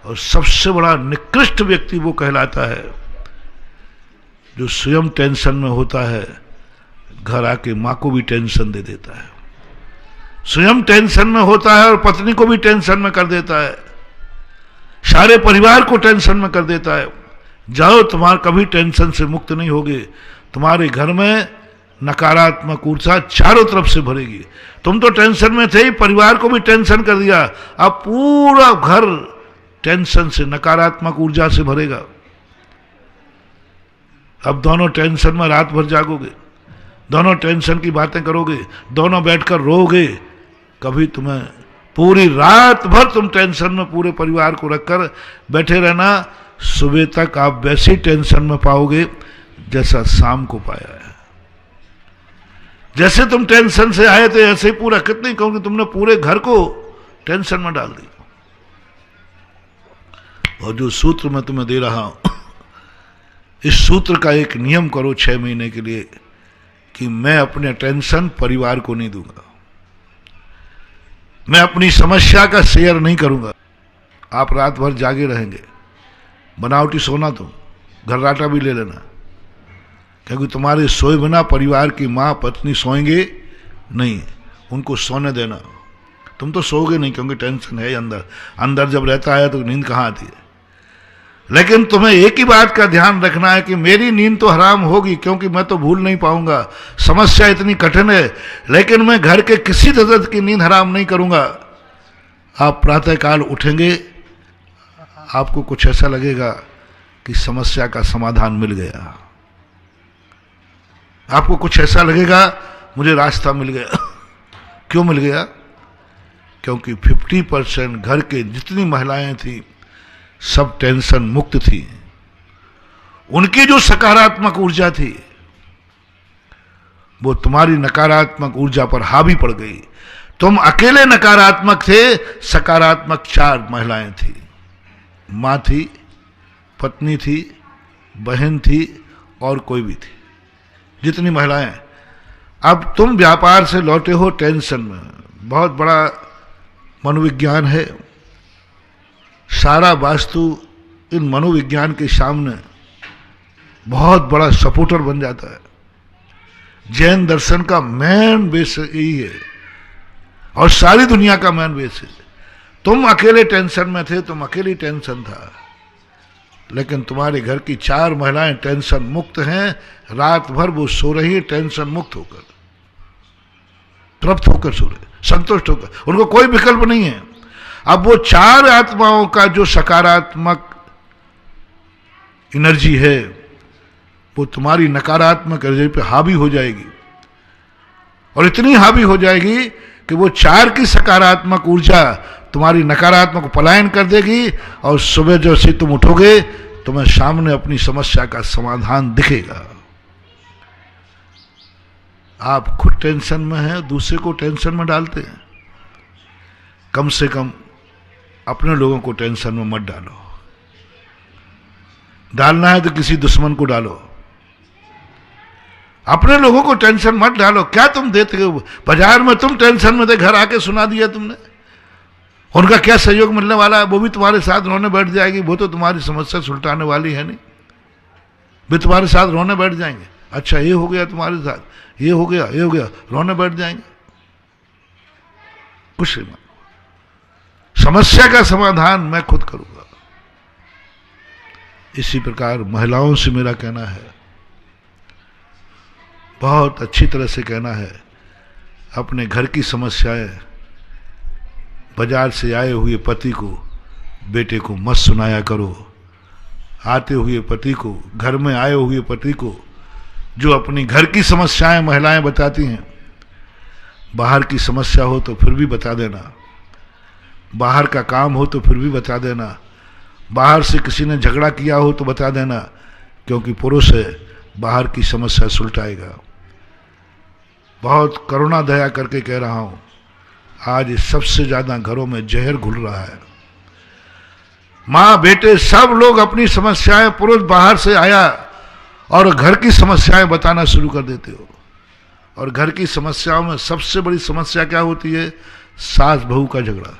और सबसे बड़ा निकृष्ट व्यक्ति वो कहलाता है जो स्वयं टेंशन में होता है, घर आके माँ को भी टेंशन दे देता है, स्वयं टेंशन में होता है और पत्नी को भी टेंशन में कर देता है, सारे परिवार को टेंशन में कर देता है। जाओ, तुम्हारा कभी टेंशन से मुक्त नहीं होगे। तुम्हारे घर में नकारात्मक ऊर्जा चारों तरफ से भरेगी। तुम तो टेंशन में थे ही, परिवार को भी टेंशन कर दिया, अब पूरा घर टेंशन से, नकारात्मक ऊर्जा से भरेगा। अब दोनों टेंशन में रात भर जागोगे, दोनों टेंशन की बातें करोगे, दोनों बैठकर रोओगे। कभी तुम्हें पूरी रात भर तुम टेंशन में पूरे परिवार को रखकर बैठे रहना, सुबह तक आप वैसी टेंशन में पाओगे जैसा शाम को पाया है। जैसे तुम टेंशन से आए थे ऐसे ही पूरा, कितनी कहूंगी, तुमने पूरे घर को टेंशन में डाल दी। और जो सूत्र मैं तुम्हें दे रहा हूं, इस सूत्र का एक नियम करो 6 महीने के लिए कि मैं अपने टेंशन परिवार को नहीं दूंगा, मैं अपनी समस्या का शेयर नहीं करूंगा। आप रात भर जागे रहेंगे, बनावटी सोना, तुम घर्राटा भी ले लेना, क्योंकि तुम्हारे सोए बिना परिवार की माँ पत्नी सोएंगे नहीं, उनको सोने देना। तुम तो सोओगे नहीं क्योंकि टेंशन है अंदर, अंदर जब रहता है तो नींद कहाँ आती है। लेकिन तुम्हें एक ही बात का ध्यान रखना है कि मेरी नींद तो हराम होगी क्योंकि मैं तो भूल नहीं पाऊंगा, समस्या इतनी कठिन है, लेकिन मैं घर के किसी सदस्य की नींद हराम नहीं करूंगा। आप प्रातःकाल उठेंगे, आपको कुछ ऐसा लगेगा कि समस्या का समाधान मिल गया, आपको कुछ ऐसा लगेगा मुझे रास्ता मिल गया। क्यों मिल गया? क्योंकि 50% घर के जितनी महिलाएं थी सब टेंशन मुक्त थी। उनकी जो सकारात्मक ऊर्जा थी वो तुम्हारी नकारात्मक ऊर्जा पर हावी पड़ गई। तुम अकेले नकारात्मक थे, सकारात्मक 4 महिलाएं थी। मां थी, पत्नी थी, बहन थी और कोई भी थी, जितनी महिलाएं। अब तुम व्यापार से लौटे हो टेंशन में, बहुत बड़ा मनोविज्ञान है, सारा वास्तु इन मनोविज्ञान के सामने बहुत बड़ा सपोर्टर बन जाता है। जैन दर्शन का मेन बेस यही है और सारी दुनिया का मेन बेस है। तुम अकेले टेंशन में थे, तुम अकेली टेंशन था, लेकिन तुम्हारे घर की 4 महिलाएं टेंशन मुक्त हैं। रात भर वो सो रही है टेंशन मुक्त होकर, तृप्त होकर सो रहे, संतुष्ट होकर, उनको कोई विकल्प नहीं है। अब वो 4 आत्माओं का जो सकारात्मक एनर्जी है वो तुम्हारी नकारात्मक एनर्जी पे हावी हो जाएगी, और इतनी हावी हो जाएगी कि वो 4 की सकारात्मक ऊर्जा तुम्हारी नकारात्मक को पलायन कर देगी, और सुबह जैसे तुम उठोगे तुम्हें सामने अपनी समस्या का समाधान दिखेगा। आप खुद टेंशन में हैं, दूसरे को टेंशन में डालते हैं। कम से कम अपने लोगों को टेंशन में मत डालो। डालना है तो किसी दुश्मन को डालो, अपने लोगों को टेंशन मत डालो। क्या तुम देते हो? बाजार में तुम टेंशन में थे, घर आके सुना दिया तुमने। उनका क्या सहयोग मिलने वाला है? वो भी तुम्हारे साथ रोने बैठ जाएगी, वो तो तुम्हारी समस्या सुलटाने वाली है नहीं, वे तुम्हारे साथ रोने बैठ जाएंगे। अच्छा ये हो गया तुम्हारे साथ, ये हो गया, ये हो गया, रोने बैठ जाएंगे। कुछ नहीं, समस्या का समाधान मैं खुद करूंगा। इसी प्रकार महिलाओं से मेरा कहना है, बहुत अच्छी तरह से कहना है, अपने घर की समस्याएं बाजार से आए हुए पति को, बेटे को मत सुनाया करो। आते हुए पति को, घर में आए हुए पति को जो अपनी घर की समस्याएं महिलाएं बताती हैं, बाहर की समस्या हो तो फिर भी बता देना, बाहर का काम हो तो फिर भी बता देना, बाहर से किसी ने झगड़ा किया हो तो बता देना, क्योंकि पुरुष है, बाहर की समस्या सुलटाएगा। बहुत करुणा दया करके कह रहा हूं, आज सबसे ज्यादा घरों में जहर घुल रहा है। माँ बेटे सब लोग अपनी समस्याएं, पुरुष बाहर से आया और घर की समस्याएं बताना शुरू कर देते हो। और घर की समस्याओं में सबसे बड़ी समस्या क्या होती है? सास बहू का झगड़ा।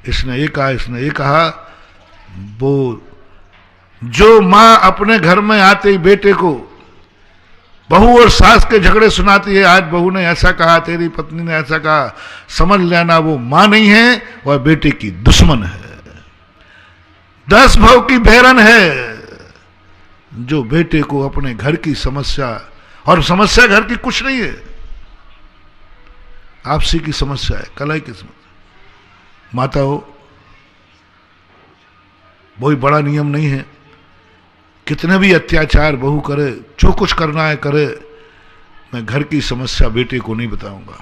इसने ये कहा, इसने ये कहा। वो जो माँ अपने घर में आते ही बेटे को बहू और सास के झगड़े सुनाती है, आज बहू ने ऐसा कहा, तेरी पत्नी ने ऐसा कहा, समझ लेना वो माँ नहीं है, वह बेटे की दुश्मन है, 10 भाव की बहरन है। जो बेटे को अपने घर की समस्या, और समस्या घर की कुछ नहीं है, आपसी की समस्या है, कलाई की समस्या। माता हो, कोई बड़ा नियम नहीं है, कितने भी अत्याचार बहू करे, जो कुछ करना है करे, मैं घर की समस्या बेटे को नहीं बताऊंगा।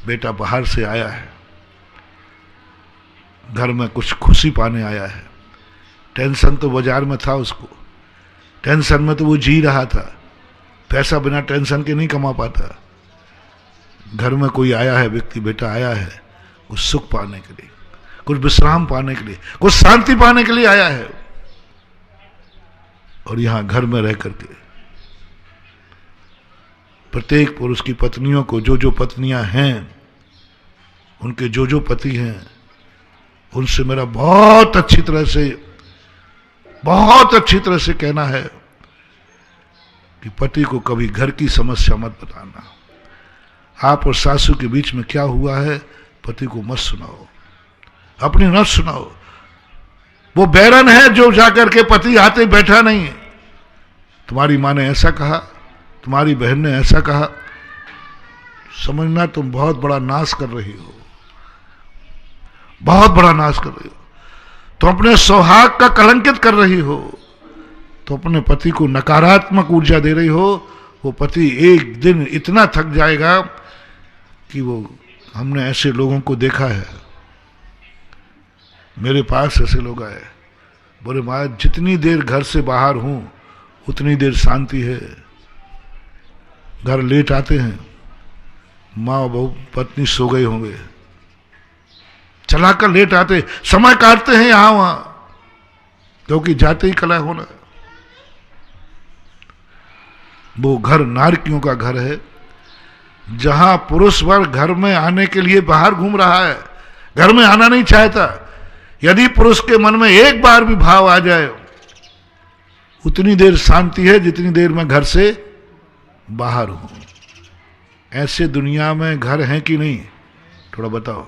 बेटा बाहर से आया है, घर में कुछ खुशी पाने आया है, टेंशन तो बाजार में था उसको, टेंशन में तो वो जी रहा था, पैसा बिना टेंशन के नहीं कमा पाता। घर में कोई आया है, व्यक्ति बेटा आया है, कुछ सुख पाने के लिए, कुछ विश्राम पाने के लिए, कुछ शांति पाने के लिए आया है। और यहां घर में रह करके प्रत्येक पुरुष की पत्नियों को, जो जो पत्नियां हैं, उनके जो जो पति हैं, उनसे मेरा बहुत अच्छी तरह से कहना है कि पति को कभी घर की समस्या मत बताना। आप और सासू के बीच में क्या हुआ है, पति को मत सुनाओ, अपनी न सुनाओ। वो बैरन है जो जाकर के पति आते बैठा नहीं है, तुम्हारी माँ ने ऐसा कहा, तुम्हारी बहन ने ऐसा कहा, समझना तुम बहुत बड़ा नाश कर रही हो, बहुत बड़ा नाश कर रही हो। तुम अपने सौहाग का कलंकित कर रही हो, तो अपने पति को नकारात्मक ऊर्जा दे रही हो। वो पति एक दिन इतना थक जाएगा कि वो, हमने ऐसे लोगों को देखा है, मेरे पास ऐसे लोग आए, बोले माँ जितनी देर घर से बाहर हूं उतनी देर शांति है। घर लेट आते हैं, माँ बहू पत्नी सो गए होंगे, चलाकर लेट आते, समय काटते हैं यहां वहां, क्योंकि जाते ही कलह होना। वो घर नारकियों का घर है, जहां पुरुष वर्ग घर में आने के लिए बाहर घूम रहा है, घर में आना नहीं चाहता। यदि पुरुष के मन में एक बार भी भाव आ जाए, उतनी देर शांति है जितनी देर मैं घर से बाहर हूं। ऐसे दुनिया में घर हैं कि नहीं, थोड़ा बताओ।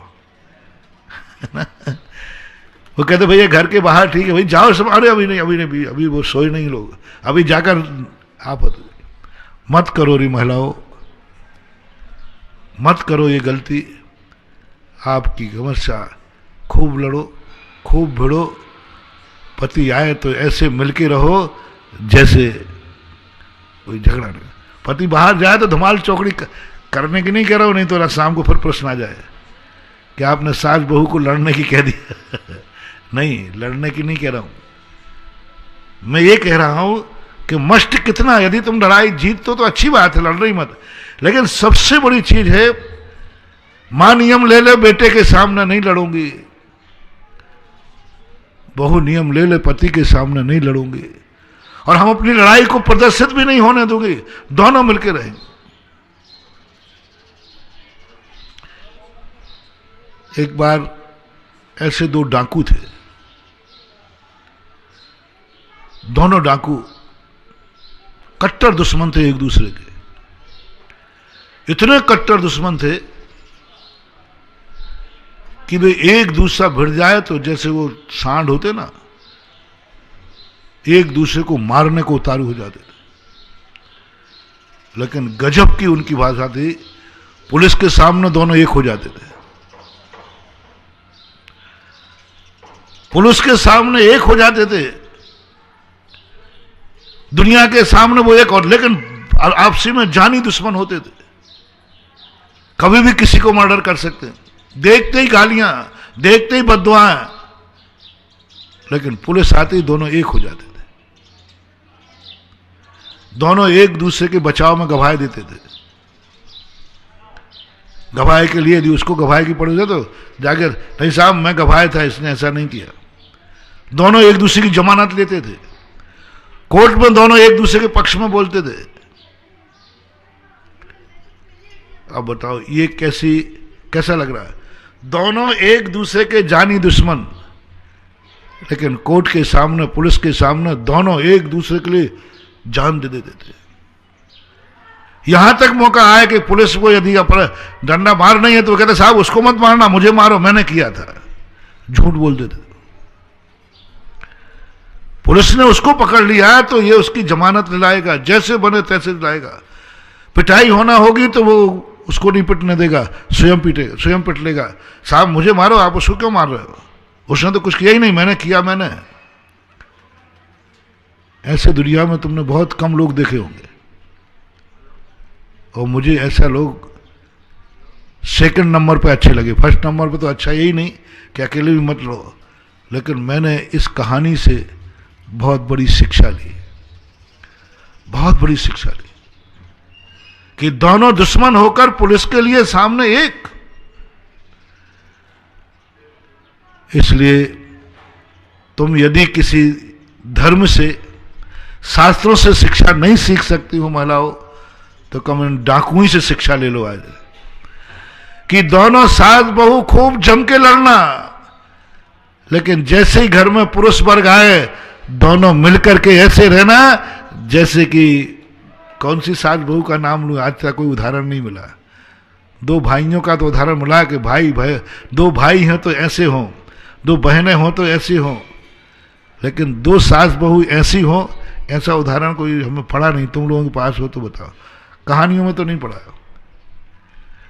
वो कहते भैया घर के बाहर ठीक है भाई, जाओ सब। अरे अभी नहीं, अभी वो सोए नहीं लोग, अभी जाकर आप मत करो रे महिलाओं, मत करो ये गलती। आपकी समस्या खूब लड़ो, खूब भिड़ो, पति आए तो ऐसे मिलके रहो जैसे कोई झगड़ा नहीं। पति बाहर जाए तो धमाल चौकड़ी करने की नहीं कह रहा हूं, नहीं तो शाम को फिर प्रश्न आ जाए कि आपने सास बहू को लड़ने की कह दिया। नहीं, लड़ने की नहीं कह रहा हूं, मैं ये कह रहा हूं कि मस्ट कितना, यदि तुम लड़ाई जीतते तो अच्छी बात है, लड़ रही मत। लेकिन सबसे बड़ी चीज है, मां नियम ले ले बेटे के सामने नहीं लड़ूंगी, बहू नियम ले ले पति के सामने नहीं लड़ूंगी, और हम अपनी लड़ाई को प्रदर्शित भी नहीं होने दूंगी, दोनों मिलकर रहेंगे। एक बार ऐसे दो डाकू थे, दोनों डाकू कट्टर दुश्मन थे एक दूसरे के, इतने कट्टर दुश्मन थे कि वे एक दूसरा भिड़ जाए तो जैसे वो सांड होते ना, एक दूसरे को मारने को उतारू हो जाते थे। लेकिन गजब की उनकी भाषा थी, पुलिस के सामने दोनों एक हो जाते थे, पुलिस के सामने एक हो जाते थे, दुनिया के सामने वो एक, और लेकिन आपसी में जानी दुश्मन होते थे, कभी भी किसी को मर्डर कर सकते हैं, देखते ही गालियां, देखते ही बद्दुआएं, लेकिन पुलिस आते ही दोनों एक हो जाते थे, दोनों एक दूसरे के बचाव में गवाही देते थे। गवाही के लिए यदि उसको गवाही की पड़ी तो जाकर नहीं साहब मैं गवाही था, इसने ऐसा नहीं किया। दोनों एक दूसरे की जमानत लेते थे, कोर्ट में दोनों एक दूसरे के पक्ष में बोलते थे। अब बताओ ये कैसा लग रहा है? दोनों एक दूसरे के जानी दुश्मन, लेकिन कोर्ट के सामने, पुलिस के सामने दोनों एक दूसरे के लिए जान दे देते थे। यहां तक मौका आया कि पुलिस को यदि डंडा मार नहीं है तो कहते साहब उसको मत मारना, मुझे मारो, मैंने किया था। झूठ बोल देते थे। पुलिस ने उसको पकड़ लिया तो ये उसकी जमानत दिलाएगा, जैसे बने तैसे दिलाएगा। पिटाई होना होगी तो वो उसको नहीं पिटने देगा, स्वयं पीटेगा, स्वयं पिट लेगा। साहब मुझे मारो, आप उसको क्यों मार रहे हो? उसने तो कुछ किया ही नहीं, मैंने किया, मैंने। ऐसे दुनिया में तुमने बहुत कम लोग देखे होंगे, और मुझे ऐसा लोग सेकंड नंबर पे अच्छे लगे। फर्स्ट नंबर पे तो अच्छा यही नहीं कि अकेले भी मत रहो, लेकिन मैंने इस कहानी से बहुत बड़ी शिक्षा ली, बहुत बड़ी शिक्षा ली कि दोनों दुश्मन होकर पुलिस के लिए सामने एक। इसलिए तुम यदि किसी धर्म से, शास्त्रों से शिक्षा नहीं सीख सकती हो महिलाओं, तो कम इन डाकुओं से शिक्षा ले लो आज, कि दोनों सास बहू खूब जम के लड़ना, लेकिन जैसे ही घर में पुरुष वर्ग आए दोनों मिलकर के ऐसे रहना जैसे कि, कौन सी सास बहू का नाम लूं, आज तक कोई उदाहरण नहीं मिला। दो भाइयों का तो उदाहरण मिला कि भाई दो भाई हैं तो ऐसे हों, दो बहनें हों तो ऐसी हों, लेकिन दो सास बहू ऐसी हों, ऐसा उदाहरण कोई हमें पढ़ा नहीं। तुम लोगों के पास हो तो बताओ, कहानियों में तो नहीं पढ़ा,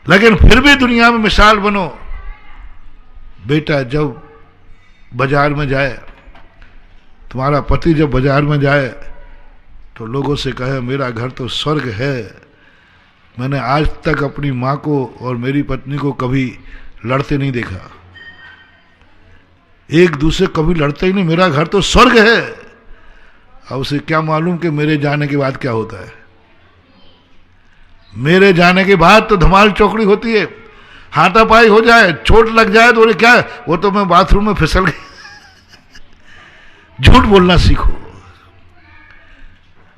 लेकिन फिर भी दुनिया में मिसाल बनो। बेटा जब बाजार में जाए, तुम्हारा पति जब बाजार में जाए तो लोगों से कहे मेरा घर तो स्वर्ग है, मैंने आज तक अपनी माँ को और मेरी पत्नी को कभी लड़ते नहीं देखा, एक दूसरे कभी लड़ते ही नहीं, मेरा घर तो स्वर्ग है। अब उसे क्या मालूम कि मेरे जाने के बाद क्या होता है। मेरे जाने के बाद तो धमाल चौकड़ी होती है, हाथापाई हो जाए, चोट लग जाए तो क्या, वो तो मैं बाथरूम में फिसल गई। झूठ बोलना सीखो।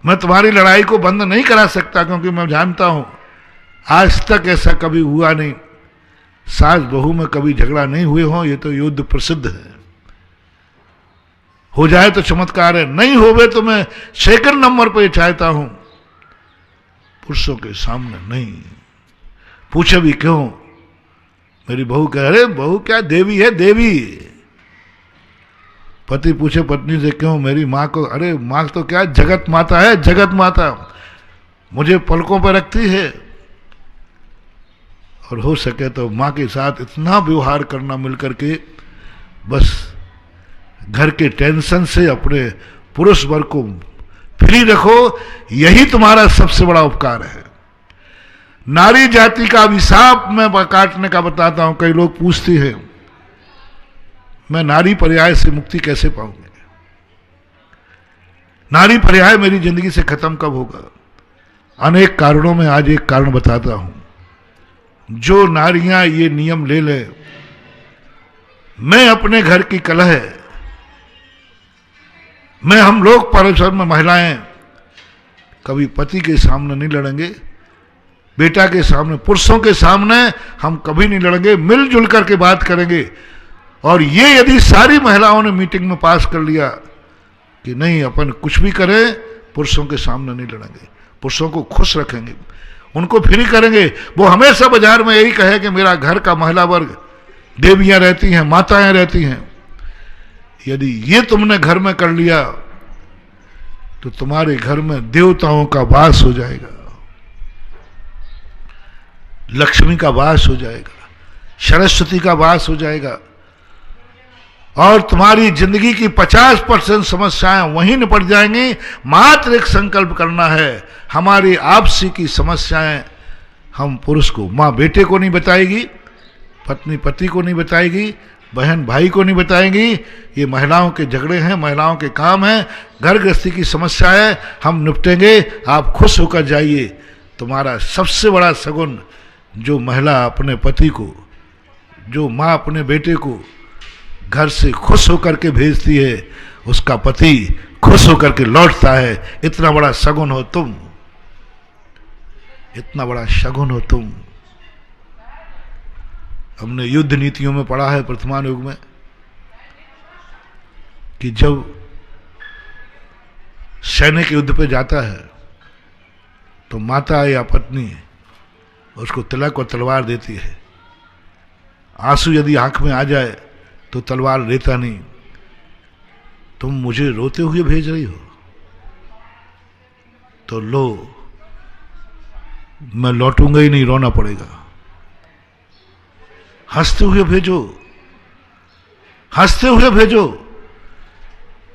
मैं तुम्हारी लड़ाई को बंद नहीं करा सकता, क्योंकि मैं जानता हूं आज तक ऐसा कभी हुआ नहीं, सास बहू में कभी झगड़ा नहीं हुए हो, ये तो युद्ध प्रसिद्ध है। हो जाए तो चमत्कार है, नहीं होवे तो मैं सेकंड नंबर पे चाहता हूं, पुरुषों के सामने नहीं। पूछे भी क्यों? मेरी बहू कह रहे बहू क्या देवी है, देवी। पति पूछे पत्नी से क्यों? मेरी माँ को, अरे माँ तो क्या जगत माता है, जगत माता मुझे पलकों पर रखती है। और हो सके तो माँ के साथ इतना व्यवहार करना मिलकर के, बस घर के टेंशन से अपने पुरुष वर्ग को फ्री रखो, यही तुम्हारा सबसे बड़ा उपकार है। नारी जाति का अभिशाप मैं काटने का बताता हूं। कई लोग पूछते हैं मैं नारी पर्याय से मुक्ति कैसे पाऊंगी, नारी पर्याय मेरी जिंदगी से खत्म कब होगा? अनेक कारणों में आज एक कारण बताता हूं। जो नारियां ये नियम ले ले, मैं अपने घर की कलह, मैं हम लोग परिवार में महिलाएं कभी पति के सामने नहीं लड़ेंगे, बेटा के सामने, पुरुषों के सामने हम कभी नहीं लड़ेंगे, मिलजुल करके बात करेंगे। और ये यदि सारी महिलाओं ने मीटिंग में पास कर लिया कि नहीं, अपन कुछ भी करें पुरुषों के सामने नहीं लड़ेंगे, पुरुषों को खुश रखेंगे, उनको फ्री करेंगे। वो हमेशा बाजार में यही कहे कि मेरा घर का महिला वर्ग, देवियां रहती हैं, माताएं रहती हैं। यदि ये तुमने घर में कर लिया तो तुम्हारे घर में देवताओं का वास हो जाएगा, लक्ष्मी का वास हो जाएगा, सरस्वती का वास हो जाएगा, और तुम्हारी जिंदगी की 50% समस्याएं वहीं निपट जाएंगी। मात्र एक संकल्प करना है, हमारी आपसी की समस्याएं हम पुरुष को, माँ बेटे को नहीं बताएगी, पत्नी पति को नहीं बताएगी, बहन भाई को नहीं बताएंगी। ये महिलाओं के झगड़े हैं, महिलाओं के काम हैं, घर गृहस्थी की समस्या है, हम निपटेंगे, आप खुश होकर जाइए। तुम्हारा सबसे बड़ा सगुन जो महिला अपने पति को, जो माँ अपने बेटे को घर से खुश होकर के भेजती है, उसका पति खुश होकर के लौटता है। इतना बड़ा सगुन हो तुम, इतना बड़ा शगुन हो तुम। हमने युद्ध नीतियों में पढ़ा है वर्तमान युग में कि जब सैनिक युद्ध पे जाता है तो माता या पत्नी उसको तिलक और तलवार देती है। आंसू यदि आंख में आ जाए तो तलवार लेता नहीं। तुम मुझे रोते हुए भेज रही हो तो लो, मैं लौटूंगा ही नहीं, रोना पड़ेगा। हंसते हुए भेजो, हंसते हुए भेजो।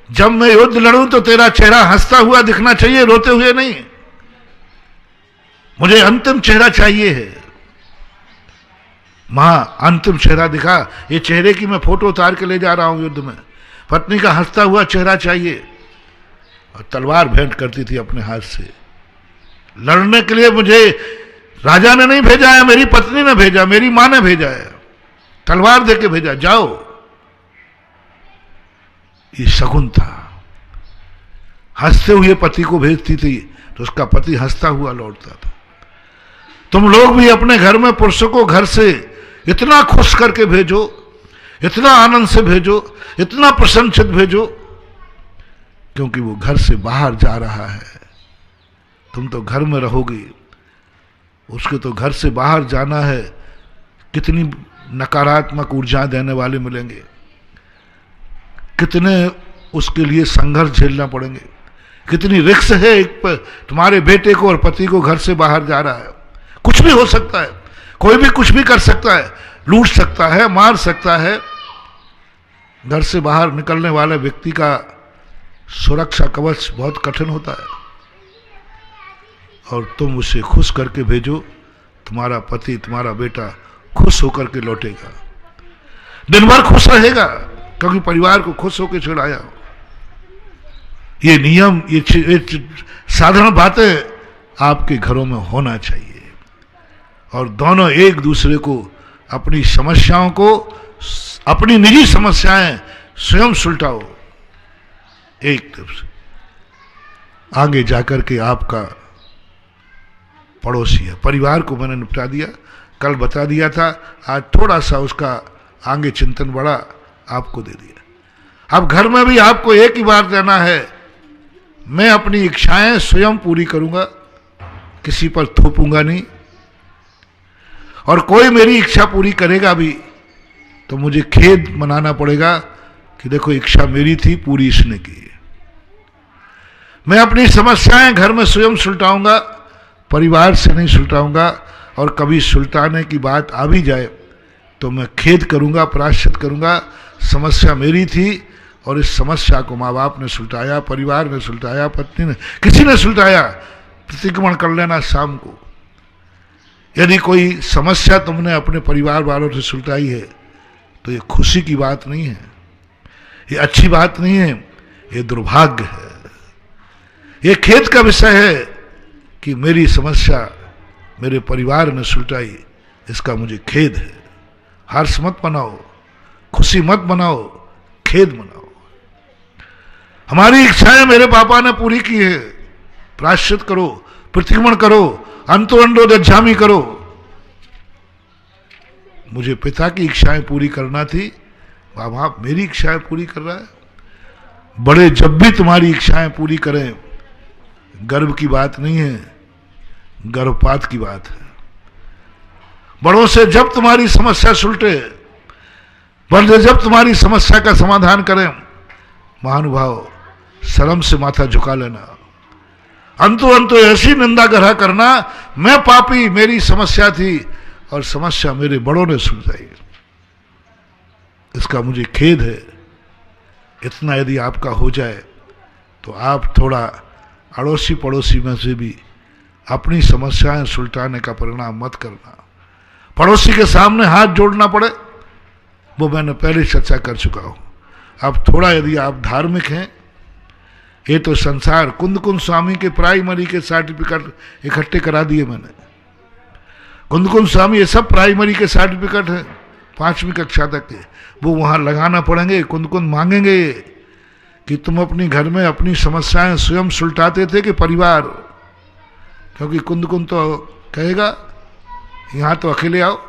जब मैं युद्ध लड़ूं तो तेरा चेहरा हंसता हुआ दिखना चाहिए, रोते हुए नहीं। मुझे अंतिम चेहरा चाहिए है। मां अंतिम चेहरा दिखा, ये चेहरे की मैं फोटो उतार के ले जा रहा हूं युद्ध में। पत्नी का हंसता हुआ चेहरा चाहिए। और तलवार भेंट करती थी अपने हाथ से। लड़ने के लिए मुझे राजा ने नहीं भेजा है, मेरी पत्नी ने भेजा, मेरी मां ने भेजा है, तलवार देके भेजा, जाओ। ये शगुन था। हंसते हुए पति को भेजती थी तो उसका पति हंसता हुआ लौटता था। तुम लोग भी अपने घर में पुरुषों को घर से इतना खुश करके भेजो, इतना आनंद से भेजो, इतना प्रसन्नचित भेजो, क्योंकि वो घर से बाहर जा रहा है। तुम तो घर में रहोगी, उसके तो घर से बाहर जाना है। कितनी नकारात्मक ऊर्जा देने वाले मिलेंगे, कितने उसके लिए संघर्ष झेलना पड़ेंगे, कितनी रिस्क है एक पर। तुम्हारे बेटे को और पति को घर से बाहर जा रहा है, कुछ भी हो सकता है, कोई भी कुछ भी कर सकता है, लूट सकता है, मार सकता है। घर से बाहर निकलने वाले व्यक्ति का सुरक्षा कवच बहुत कठिन होता है। और तुम उसे खुश करके भेजो, तुम्हारा पति, तुम्हारा बेटा खुश होकर के लौटेगा, दिन भर खुश रहेगा, क्योंकि परिवार को खुश होकर छुड़ाया। ये नियम, ये साधारण बातें आपके घरों में होना चाहिए। और दोनों एक दूसरे को अपनी समस्याओं को, अपनी निजी समस्याएं स्वयं सुलटाओ। एक तरफ से आगे जाकर के आपका पड़ोसी है। परिवार को मैंने निपटा दिया, कल बता दिया था, आज थोड़ा सा उसका आगे चिंतन बढ़ा, आपको दे दिया। अब घर में भी आपको एक ही बात देना है, मैं अपनी इच्छाएं स्वयं पूरी करूंगा, किसी पर थोपूंगा नहीं। और कोई मेरी इच्छा पूरी करेगा भी तो मुझे खेद मनाना पड़ेगा कि देखो इच्छा मेरी थी, पूरी इसने की। मैं अपनी समस्याएं घर में स्वयं सुलटाऊंगा, परिवार से नहीं सुलटाऊंगा। और कभी सुलटाने की बात आ भी जाए तो मैं खेद करूंगा, प्रायश्चित करूंगा। समस्या मेरी थी और इस समस्या को माँ बाप ने सुलटाया, परिवार ने सुलटाया, पत्नी ने, किसी ने सुलटाया। प्रतिक्रमण कर लेना शाम को। यदि कोई समस्या तुमने अपने परिवार वालों से सुलटाई है तो ये खुशी की बात नहीं है, ये अच्छी बात नहीं है, ये दुर्भाग्य है, ये खेद का विषय है कि मेरी समस्या मेरे परिवार ने सुलटाई, इसका मुझे खेद है। हर्ष मत मनाओ, खुशी मत मनाओ, खेद मनाओ। हमारी इच्छाएं मेरे पापा ने पूरी की है, प्रायश्चित करो, प्रतिक्रमण करो, अंतो अंडो दज्जामी करो। मुझे पिता की इच्छाएं पूरी करना थी, अब आप मेरी इच्छाएं पूरी कर रहा है। बड़े जब भी तुम्हारी इच्छाएं पूरी करें, गर्व की बात नहीं है, गर्भपात की बात है। बड़ों से जब तुम्हारी समस्या सुलटे, बड़े जब तुम्हारी समस्या का समाधान करें, महानुभाव शर्म से माथा झुका लेना। अंतो अंतो ऐसी निंदा ग्रह करना, मैं पापी, मेरी समस्या थी और समस्या मेरे बड़ों ने सुलझाई, इसका मुझे खेद है। इतना यदि आपका हो जाए तो आप थोड़ा अड़ोसी पड़ोसी में से भी अपनी समस्याएं सुलझाने का परिणाम मत करना। पड़ोसी के सामने हाथ जोड़ना पड़े, वो मैंने पहले चर्चा कर चुका हूं। अब थोड़ा यदि आप धार्मिक हैं, ये तो संसार कुंद कुंद स्वामी के प्राइमरी के सर्टिफिकेट इकट्ठे करा दिए मैंने। कुंद कुंद स्वामी ये सब प्राइमरी के सर्टिफिकेट हैं 5वीं कक्षा तक के, वो वहां लगाना पड़ेंगे। कुंद कुंद मांगेंगे कि तुम अपनी घर में अपनी समस्याएं स्वयं सुलझाते थे कि परिवार, क्योंकि कुंद कुंद तो कहेगा यहां तो अकेले आओ,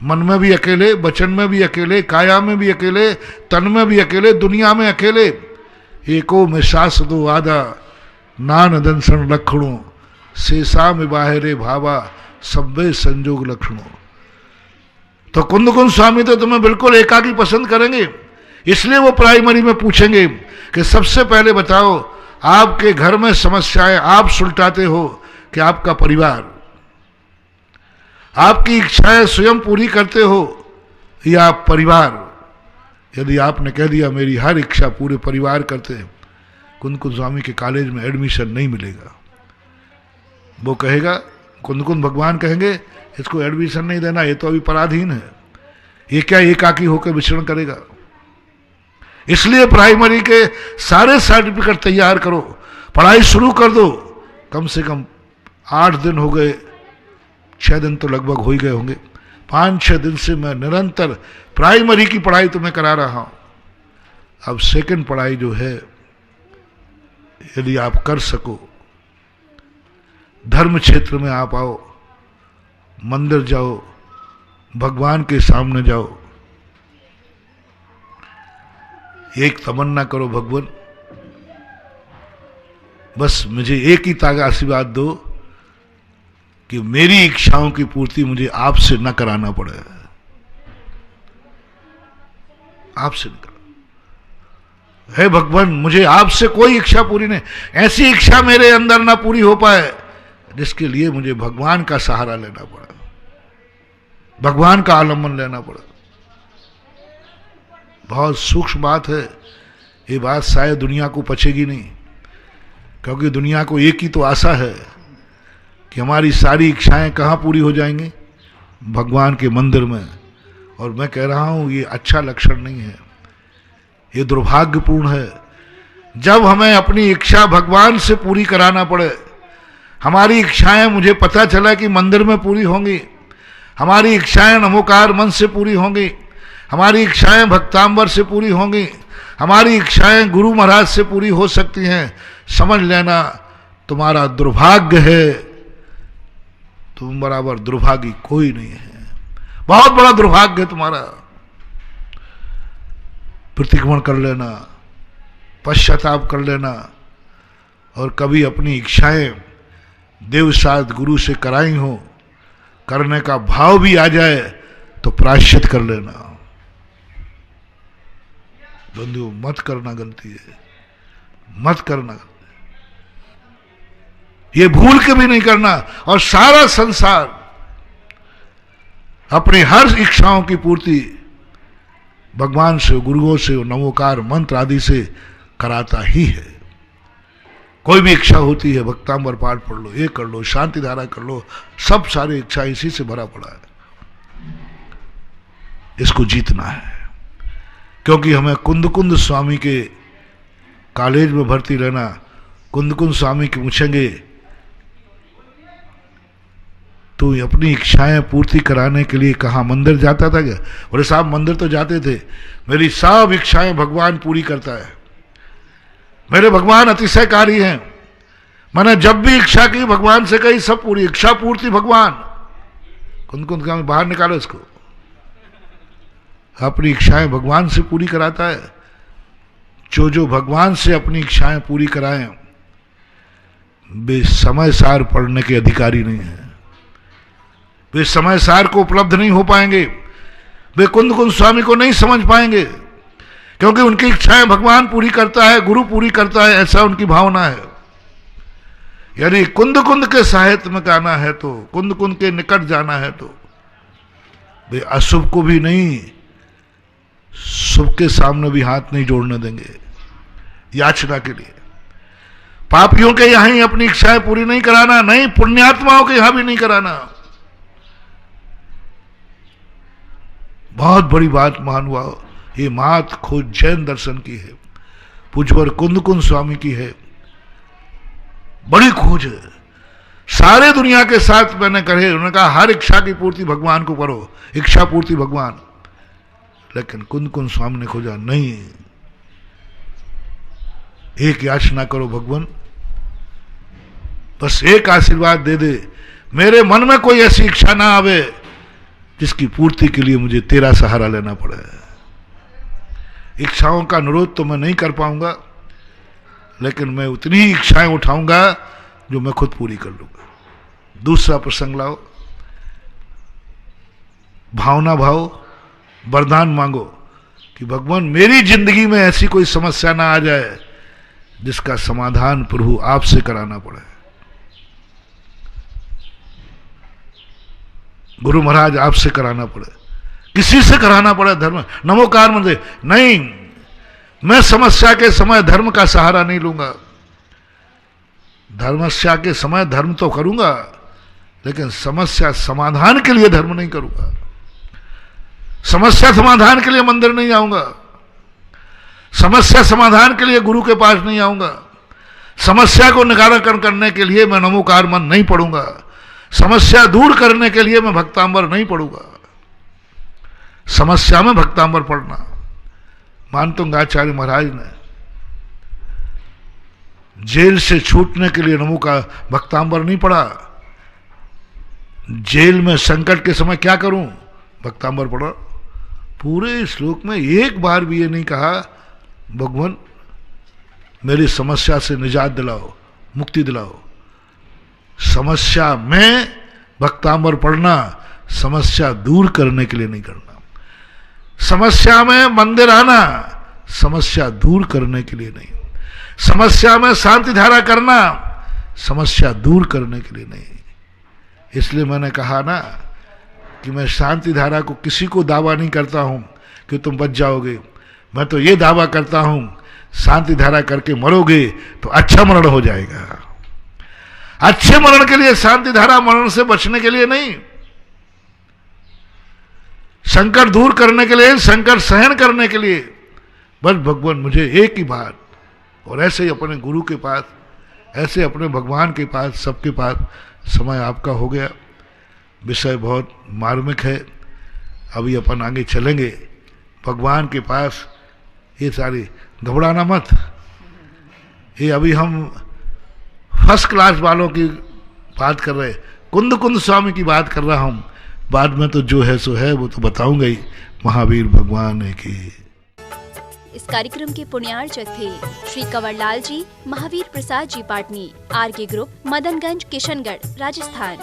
मन में भी अकेले, वचन में भी अकेले, काया में भी अकेले, तन में भी अकेले, दुनिया में अकेले। एको में सास दो आधा, नान दंसन लक्षणों, शेषा में बाहरे भावा, सब्बे संजोग लक्षणों। तो कुंद कुंद स्वामी तो तुम्हें बिल्कुल एकाकी पसंद करेंगे, इसलिए वो प्राइमरी में पूछेंगे कि सबसे पहले बताओ आपके घर में समस्याएं आप सुलझाते हो कि आपका परिवार, आपकी इच्छाएं स्वयं पूरी करते हो या परिवार। यदि आपने कह दिया मेरी हर इच्छा पूरे परिवार करते हैं, कुंद कुंद स्वामी के कॉलेज में एडमिशन नहीं मिलेगा। वो कहेगा, कुंद कुंद भगवान कहेंगे इसको एडमिशन नहीं देना, ये तो अभी पराधीन है, ये क्या एकाकी होकर विचरण करेगा। इसलिए प्राइमरी के सारे सर्टिफिकेट तैयार करो, पढ़ाई शुरू कर दो। कम से कम 8 दिन हो गए, 6 दिन तो लगभग हो ही गए होंगे, 5-6 दिन से मैं निरंतर प्राइमरी की पढ़ाई तुम्हें करा रहा हूं। अब सेकंड पढ़ाई जो है, यदि आप कर सको, धर्म क्षेत्र में आप आओ, मंदिर जाओ, भगवान के सामने जाओ, एक तमन्ना करो, भगवान बस मुझे एक ही तागा आशीर्वाद दो कि मेरी इच्छाओं की पूर्ति मुझे आपसे न कराना पड़े, आपसे न करा। हे भगवान, मुझे आपसे कोई इच्छा पूरी नहीं, ऐसी इच्छा मेरे अंदर ना पूरी हो पाए जिसके लिए मुझे भगवान का सहारा लेना पड़ा, भगवान का आलम्बन लेना पड़ा। बहुत सूक्ष्म बात है ये, बात शायद दुनिया को पचेगी नहीं, क्योंकि दुनिया को एक ही तो आशा है कि हमारी सारी इच्छाएं कहाँ पूरी हो जाएंगी, भगवान के मंदिर में। और मैं कह रहा हूं ये अच्छा लक्षण नहीं है, ये दुर्भाग्यपूर्ण है जब हमें अपनी इच्छा भगवान से पूरी कराना पड़े। हमारी इच्छाएं मुझे पता चला कि मंदिर में पूरी होंगी, हमारी इच्छाएं नमोकार मन से पूरी होंगी, हमारी इच्छाएं भक्तांबर से पूरी होंगी, हमारी इच्छाएं गुरु महाराज से पूरी हो सकती हैं। समझ लेना तुम्हारा दुर्भाग्य है, तुम बराबर दुर्भागी कोई नहीं है, बहुत बड़ा दुर्भाग्य है तुम्हारा। प्रतिक्रमण कर लेना, पश्चाताप कर लेना, और कभी अपनी इच्छाएं देव साध गुरु से कराई हो, करने का भाव भी आ जाए तो प्रायश्चित कर लेना। बंधुओं, मत करना, गलती है, मत करना, ये भूल के भी नहीं करना। और सारा संसार अपनी हर इच्छाओं की पूर्ति भगवान से, गुरुओं से, नमोकार मंत्र आदि से कराता ही है। कोई भी इच्छा होती है, भक्तांबर पाठ पढ़ लो, ये कर लो, शांति धारा कर लो, सब सारी इच्छा इसी से भरा पड़ा है। इसको जीतना है, क्योंकि हमें कुंद कुंद स्वामी के कॉलेज में भर्ती रहना। कुंद कुंद स्वामी की पूछेंगे तो अपनी इच्छाएं पूर्ति कराने के लिए कहाँ मंदिर जाता था क्या? बोले साहब मंदिर तो जाते थे, मेरी सब इच्छाएं भगवान पूरी करता है, मेरे भगवान अतिशयकारी हैं, मैंने जब भी इच्छा की भगवान से कही, सब पूरी। इच्छा पूर्ति भगवान। कुंद कुंद का बाहर निकालो इसको। अपनी इच्छाएं भगवान से पूरी कराता है। जो भगवान से अपनी इच्छाएं पूरी कराएं, वे समय सार पढ़ने के अधिकारी नहीं है। वे समय सार को उपलब्ध नहीं हो पाएंगे। वे कुंद कुंद स्वामी को नहीं समझ पाएंगे, क्योंकि उनकी इच्छाएं भगवान पूरी करता है, गुरु पूरी करता है, ऐसा उनकी भावना है। यानी कुंद कुंद के साहित्य में गाना है तो, कुंद कुंद के निकट जाना है तो वे अशुभ को भी नहीं, शुभ के सामने भी हाथ नहीं जोड़ने देंगे याचना के लिए। पापियों के यहां ही अपनी इच्छाएं पूरी नहीं कराना, नहीं पुण्यात्माओं के यहां भी नहीं कराना। बहुत बड़ी बात महानुभाव, ये मात खोज जैन दर्शन की है, पूज्यवर कुंद कुंद स्वामी की है। बड़ी खोज है। सारे दुनिया के साथ मैंने करे, उन्होंने कहा हर इच्छा की पूर्ति भगवान को करो, इच्छा पूर्ति भगवान। लेकिन कुंद कुंद स्वामी ने खोजा नहीं, एक याचना करो भगवान, बस एक आशीर्वाद दे दे, मेरे मन में कोई ऐसी इच्छा ना आवे जिसकी पूर्ति के लिए मुझे तेरा सहारा लेना पड़े। इच्छाओं का अनुरोध तो मैं नहीं कर पाऊंगा, लेकिन मैं उतनी ही इच्छाएं उठाऊंगा जो मैं खुद पूरी कर लूंगा। दूसरा प्रसंग लाओ, भावना भाव, वरदान मांगो कि भगवान मेरी जिंदगी में ऐसी कोई समस्या ना आ जाए जिसका समाधान प्रभु आपसे कराना पड़े। गुरु महाराज आपसे कराना पड़े, किसी से कराना पड़े। धर्म नमोकार मंदिर नहीं, मैं समस्या के समय धर्म का सहारा नहीं लूंगा। धर्मस्या के समय धर्म तो करूंगा, लेकिन समस्या समाधान के लिए धर्म नहीं करूंगा। समस्या समाधान के लिए मंदिर नहीं आऊंगा। समस्या समाधान के लिए गुरु के पास नहीं आऊंगा। समस्या को निराकरण करने के लिए मैं नमोकार मंत्र नहीं पढ़ूंगा। समस्या दूर करने के लिए मैं भक्तांबर नहीं पढ़ूंगा। समस्या में भक्तांबर पढ़ना। मानतुंग आचार्य महाराज ने जेल से छूटने के लिए नमो का भक्तांबर नहीं पढ़ा। जेल में संकट के समय क्या करूं, भक्तांबर पढ़ा। पूरे श्लोक में एक बार भी ये नहीं कहा भगवान मेरी समस्या से निजात दिलाओ, मुक्ति दिलाओ। समस्या में भक्तांबर पढ़ना, समस्या दूर करने के लिए नहीं करना। समस्या में मंदिर आना, समस्या दूर करने के लिए नहीं। समस्या में शांति धारा करना, समस्या दूर करने के लिए नहीं। इसलिए मैंने कहा ना कि मैं शांति धारा को किसी को दावा नहीं करता हूं कि तुम बच जाओगे। मैं तो ये दावा करता हूं शांति धारा करके मरोगे तो अच्छा मरण हो जाएगा। अच्छे मरण के लिए शांति धारा, मरण से बचने के लिए नहीं, संकट दूर करने के लिए, संकट सहन करने के लिए। बस भगवान मुझे एक ही बात, और ऐसे ही अपने गुरु के पास, ऐसे अपने भगवान के पास, सबके पास। समय आपका हो गया, विषय बहुत मार्मिक है, अभी अपन आगे चलेंगे भगवान के पास। ये सारी घबराना मत, ये अभी हम फर्स्ट क्लास वालों की बात कर रहे, कुंद कुंद स्वामी की बात कर रहा हूं। बाद में तो जो है सो है, वो तो बताऊंगा ही। महावीर भगवान की। इस कार्यक्रम के पुण्यार्चक थे श्री कंवरलाल जी, महावीर प्रसाद जी पाटनी, आरके ग्रुप, मदनगंज, किशनगढ़, राजस्थान।